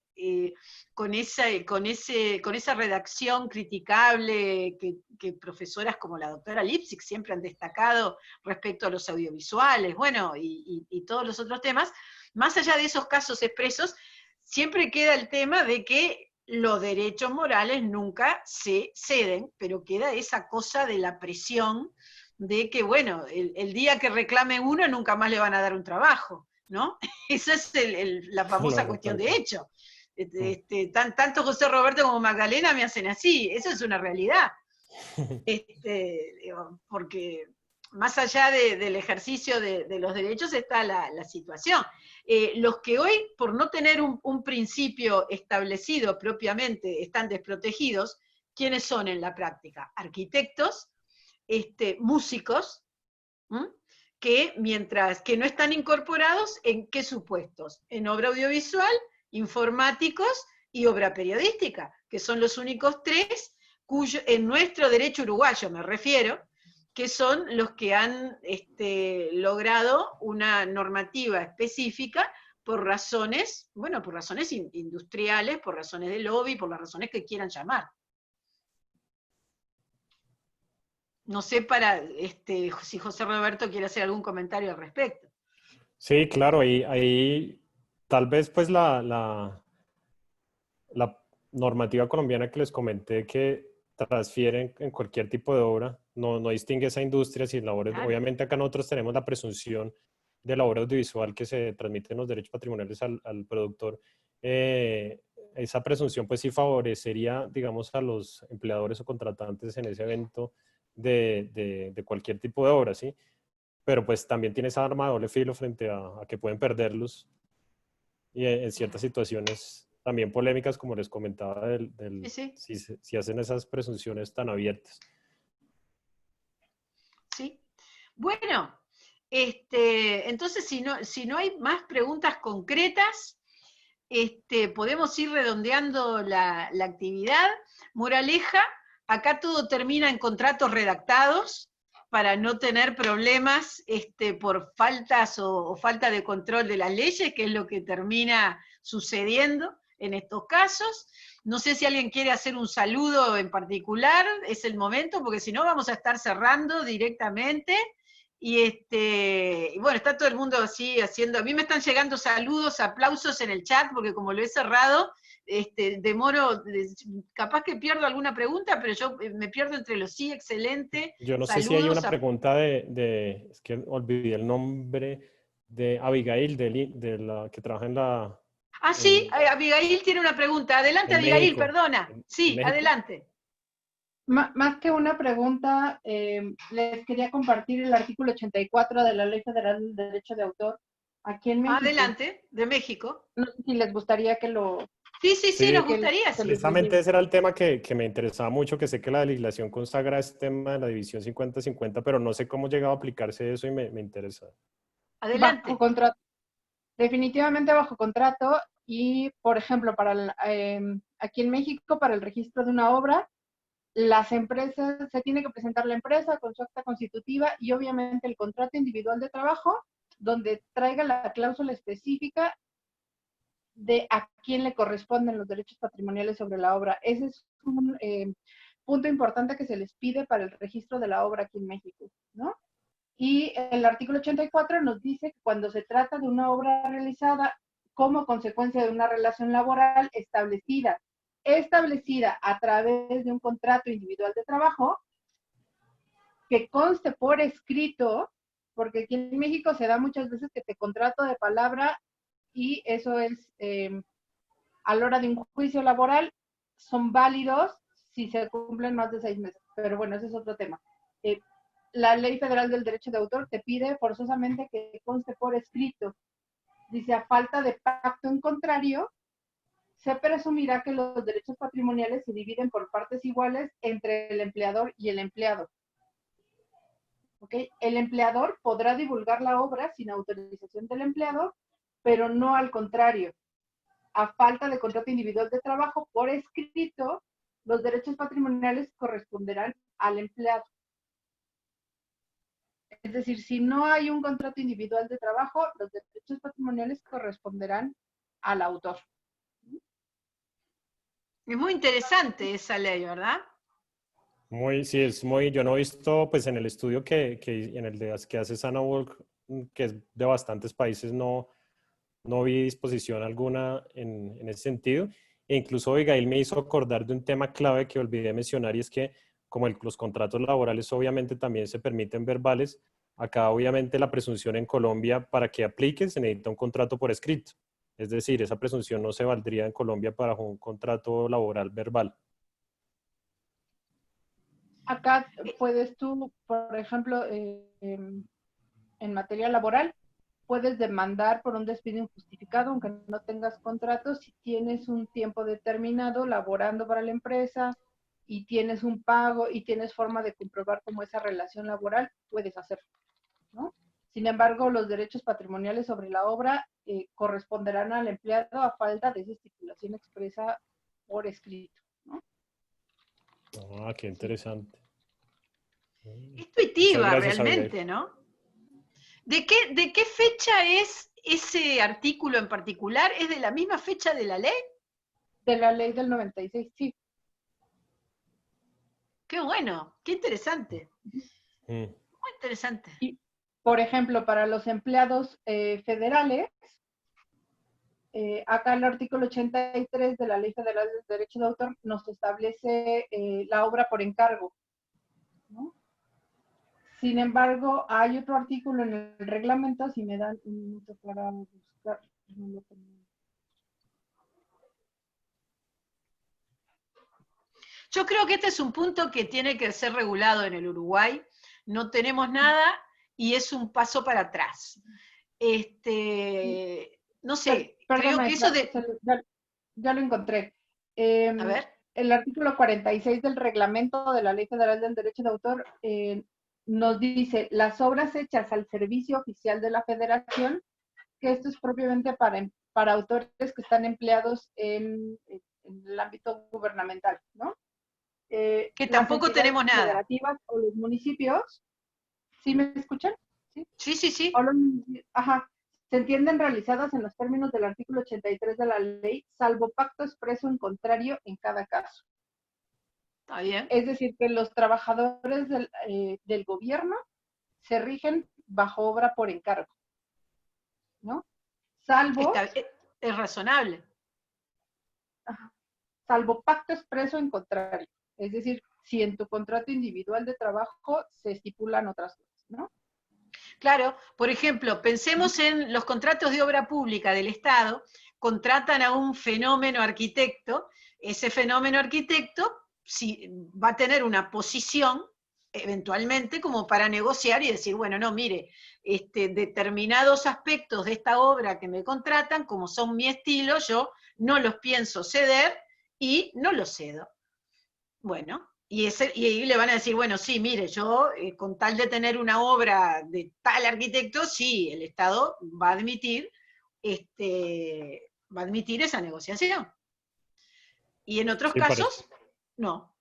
con esa redacción criticable que profesoras como la doctora Lipsic siempre han destacado respecto a los audiovisuales, bueno, y todos los otros temas, más allá de esos casos expresos, siempre queda el tema de que los derechos morales nunca se ceden, pero queda esa cosa de la presión de que, bueno, el día que reclame uno nunca más le van a dar un trabajo, ¿no? Esa es la famosa cuestión de hecho. Tanto José Roberto como Magdalena me hacen así, eso es una realidad. Porque más allá del ejercicio de los derechos está la situación. Los que hoy, por no tener un principio establecido propiamente, están desprotegidos, ¿quiénes son en la práctica? Arquitectos, músicos, que no están incorporados, ¿en qué supuestos? En obra audiovisual, informáticos y obra periodística, que son los únicos tres en nuestro derecho uruguayo me refiero, que son los que han logrado una normativa específica por razones, industriales, por razones de lobby, por las razones que quieran llamar. No sé si José Roberto quiere hacer algún comentario al respecto. Sí, claro, ahí tal vez pues la normativa colombiana que les comenté que transfieren en cualquier tipo de obra, no distingue esa industria si labores. Claro. Obviamente acá nosotros tenemos la presunción de la obra audiovisual que se transmiten los derechos patrimoniales al productor. Esa presunción pues sí favorecería, digamos, a los empleadores o contratantes en ese evento de cualquier tipo de obra, ¿sí? Pero pues también tiene esa arma de doble filo frente a que pueden perderlos y en ciertas situaciones también polémicas, como les comentaba, sí. Si hacen esas presunciones tan abiertas. Sí. Bueno, entonces si no hay más preguntas concretas, podemos ir redondeando la actividad. Moraleja, acá todo termina en contratos redactados para no tener problemas por faltas o falta de control de las leyes, que es lo que termina sucediendo en estos casos. No sé si alguien quiere hacer un saludo en particular, es el momento, porque si no vamos a estar cerrando directamente. Y bueno, está todo el mundo así haciendo, a mí me están llegando saludos, aplausos en el chat, porque como lo he cerrado, demoro, capaz que pierdo alguna pregunta, pero yo me pierdo entre los sí, excelente. Yo no sé si hay una pregunta es que olvidé el nombre, de Abigail, de la que trabaja en la... Ah, sí, Abigail tiene una pregunta. Adelante, Abigail, México. perdona. Sí, adelante. Más que una pregunta, les quería compartir el artículo 84 de la Ley Federal del Derecho de Autor aquí en México. Adelante, de México. No sé si les gustaría que lo... Sí, nos gustaría. Precisamente ese era el tema que me interesaba mucho, que sé que la legislación consagra este tema de la división 50-50, pero no sé cómo llegaba a aplicarse eso y me interesa. Adelante. Bajo contrato. Definitivamente bajo contrato y, por ejemplo, aquí en México, para el registro de una obra, las empresas, se tiene que presentar la empresa con su acta constitutiva y obviamente el contrato individual de trabajo, donde traiga la cláusula específica de a quién le corresponden los derechos patrimoniales sobre la obra. Ese es un punto importante que se les pide para el registro de la obra aquí en México, ¿no? Y el artículo 84 nos dice que cuando se trata de una obra realizada como consecuencia de una relación laboral establecida a través de un contrato individual de trabajo, que conste por escrito, porque aquí en México se da muchas veces que te contrato de palabra y eso es, a la hora de un juicio laboral, son válidos si se cumplen más de 6 meses. Pero bueno, ese es otro tema. La Ley Federal del Derecho de Autor te pide forzosamente que conste por escrito. Dice, a falta de pacto en contrario, se presumirá que los derechos patrimoniales se dividen por partes iguales entre el empleador y el empleado. ¿Ok? El empleador podrá divulgar la obra sin autorización del empleado, pero no al contrario. A falta de contrato individual de trabajo por escrito, los derechos patrimoniales corresponderán al empleado. Es decir, si no hay un contrato individual de trabajo, los derechos patrimoniales corresponderán al autor. Es muy interesante esa ley, ¿verdad? Sí, es muy, yo no he visto, pues en el estudio en el de, que hace Sana Walk, que es de bastantes países, no vi disposición alguna en ese sentido. E incluso Abigail me hizo acordar de un tema clave que olvidé mencionar, y es que como los contratos laborales obviamente también se permiten verbales, acá obviamente la presunción en Colombia para que aplique se necesita un contrato por escrito. Es decir, esa presunción no se valdría en Colombia para un contrato laboral verbal. Acá puedes tú, por ejemplo, en materia laboral, puedes demandar por un despido injustificado, aunque no tengas contrato, si tienes un tiempo determinado laborando para la empresa y tienes un pago y tienes forma de comprobar cómo esa relación laboral, puedes hacerlo, ¿no? Sin embargo, los derechos patrimoniales sobre la obra corresponderán al empleado a falta de esa estipulación expresa por escrito, ¿no? Ah, qué interesante. Es intuitiva Gracias, realmente, Abigail. ¿no? ¿De qué fecha es ese artículo en particular? ¿Es de la misma fecha de la ley? De la ley del 96, sí. Qué bueno, qué interesante. Mm. Muy interesante. Y, por ejemplo, para los empleados federales, acá el artículo 83 de la Ley Federal del Derecho de Autor nos establece la obra por encargo, ¿no? Sin embargo, hay otro artículo en el reglamento, si me dan un minuto para buscar, no lo tengo. Yo creo que este es un punto que tiene que ser regulado en el Uruguay. No tenemos nada y es un paso para atrás. No sé, creo que eso de... Ya lo encontré. A ver. El artículo 46 del reglamento de la Ley Federal del Derecho de Autor nos dice, las obras hechas al servicio oficial de la Federación, que esto es propiamente para autores que están empleados en el ámbito gubernamental, ¿no? Que tampoco tenemos nada. Federativas o los municipios, ¿sí me escuchan? Sí. Ajá. Se entienden realizadas en los términos del artículo 83 de la ley, salvo pacto expreso en contrario en cada caso. Está bien. Es decir, que los trabajadores del gobierno se rigen bajo obra por encargo, ¿no? Salvo... Es razonable. Salvo pacto expreso en contrario. Es decir, si en tu contrato individual de trabajo se estipulan otras cosas, ¿no? Claro, por ejemplo, pensemos en los contratos de obra pública del Estado, contratan a un fenómeno arquitecto, ese fenómeno arquitecto va a tener una posición, eventualmente, como para negociar y decir, bueno, no, mire, determinados aspectos de esta obra que me contratan, como son mi estilo, yo no los pienso ceder y no los cedo. Bueno, y ahí le van a decir, bueno, sí, mire, yo con tal de tener una obra de tal arquitecto, sí, el Estado va a admitir esa negociación. Y en otros casos, no.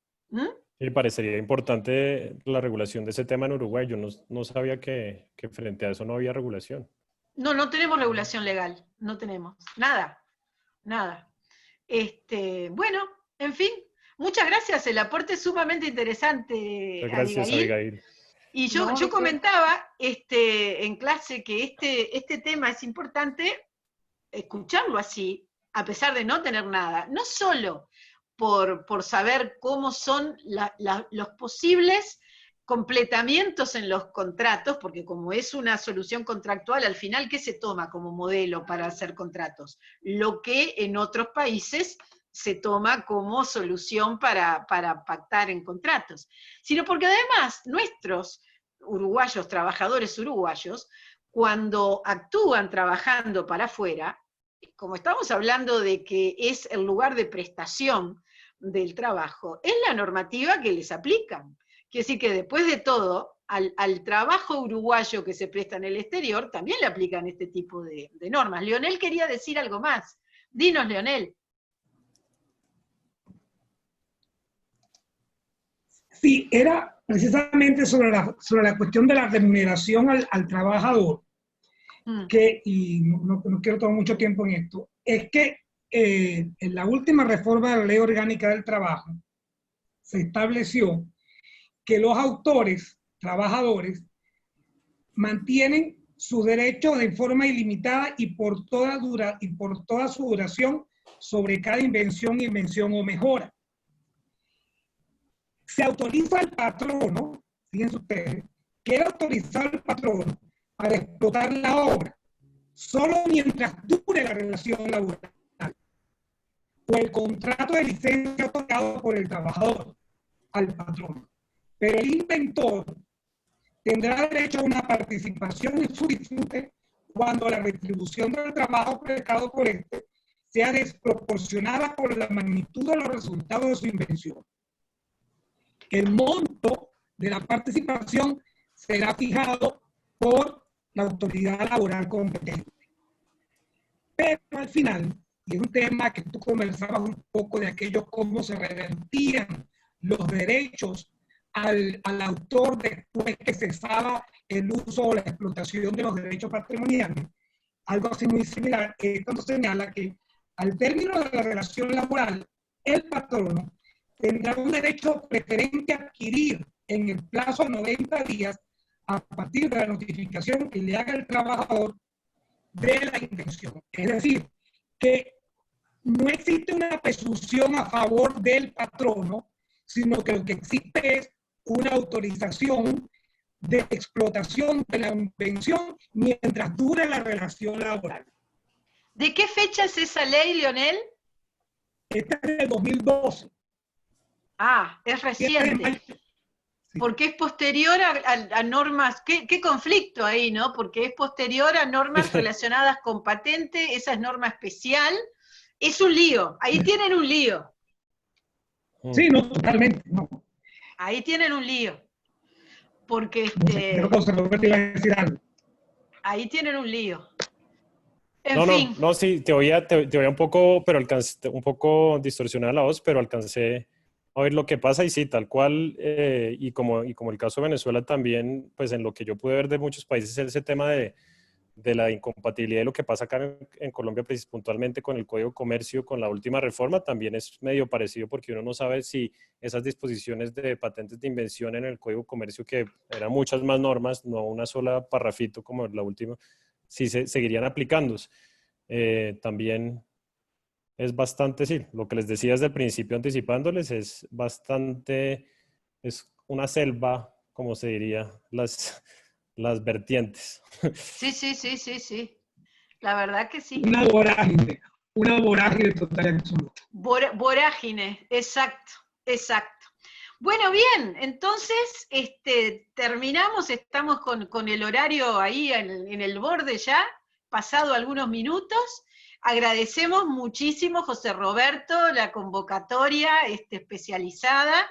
Sí, parecería importante la regulación de ese tema en Uruguay. Yo no sabía que frente a eso no había regulación. No tenemos regulación legal, no tenemos, nada. Bueno, en fin. Muchas gracias, el aporte es sumamente interesante, Gracias, Abigail. Y yo comentaba en clase que este tema es importante escucharlo así, a pesar de no tener nada, no solo por saber cómo son los posibles completamientos en los contratos, porque como es una solución contractual, al final, ¿qué se toma como modelo para hacer contratos? Lo que en otros países se toma como solución para pactar en contratos, sino porque además nuestros uruguayos, trabajadores uruguayos, cuando actúan trabajando para afuera, como estamos hablando de que es el lugar de prestación del trabajo, es la normativa que les aplican. Quiere decir que después de todo, al trabajo uruguayo que se presta en el exterior, también le aplican este tipo de normas. Leonel quería decir algo más. Dinos, Leonel. Sí, era precisamente sobre la cuestión de la remuneración al trabajador, y no quiero tomar mucho tiempo en esto, es que en la última reforma de la Ley Orgánica del Trabajo se estableció que los autores, trabajadores, mantienen sus derechos de forma ilimitada y por toda su duración sobre cada invención o mejora. Se autoriza al patrono, fíjense ustedes, quiere autorizar al patrono para explotar la obra solo mientras dure la relación laboral o el contrato de licencia otorgado por el trabajador al patrono. Pero el inventor tendrá derecho a una participación en su disfrute cuando la retribución del trabajo prestado por este sea desproporcionada por la magnitud de los resultados de su invención. El monto de la participación será fijado por la autoridad laboral competente. Pero al final, y es un tema que tú conversabas un poco de aquello, cómo se revertían los derechos al autor después que cesaba el uso o la explotación de los derechos patrimoniales. Algo así muy similar, cuando señala que al término de la relación laboral, el patrono tendrá un derecho preferente a adquirir en el plazo de 90 días a partir de la notificación que le haga el trabajador de la invención. Es decir, que no existe una presunción a favor del patrono, sino que lo que existe es una autorización de explotación de la invención mientras dure la relación laboral. ¿De qué fecha es esa ley, Leonel? Esta es del 2012. Ah, es reciente. Porque es posterior a normas, ¿qué conflicto ahí, no? Porque es posterior a normas relacionadas con patente, esa es norma especial, es un lío, ahí tienen un lío. Sí, no, totalmente, no. Ahí tienen un lío, porque Creo que José Roberto iba a decir algo. Ahí tienen un lío. En fin. No, sí, te oía un poco, pero alcancé, un poco distorsionada la voz, pero alcancé a ver lo que pasa y sí, tal cual, y como el caso de Venezuela también, pues en lo que yo pude ver de muchos países, ese tema de la incompatibilidad de lo que pasa acá en Colombia, pues, puntualmente con el Código de Comercio, con la última reforma, también es medio parecido porque uno no sabe si esas disposiciones de patentes de invención en el Código de Comercio, que eran muchas más normas, no una sola parrafito como la última, si se seguirían aplicándose. También es bastante, sí, lo que les decía desde el principio anticipándoles, es una selva, como se diría, las vertientes. Sí. La verdad que sí. Una vorágine total y absoluta. Vorágine, exacto. Bueno, bien, entonces terminamos, estamos con el horario ahí en el borde ya, pasado algunos minutos. Agradecemos muchísimo, José Roberto, la convocatoria especializada,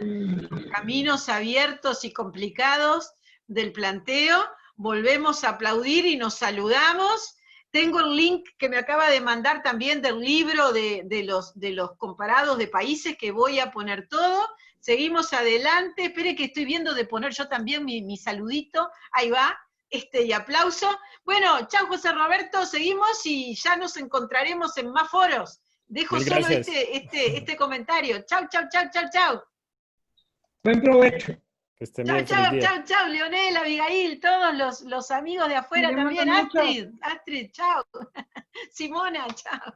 caminos abiertos y complicados del planteo. Volvemos a aplaudir y nos saludamos. Tengo el link que me acaba de mandar también del libro de los comparados de países, que voy a poner todo. Seguimos adelante. Espere que estoy viendo de poner yo también mi saludito. Ahí va. Y aplauso. Bueno, chao José Roberto, seguimos y ya nos encontraremos en más foros. Dejo solo este comentario. Chao. Buen provecho. Chao, Leonel, Abigail, todos los amigos de afuera también. Astrid, chao. Simona, chao.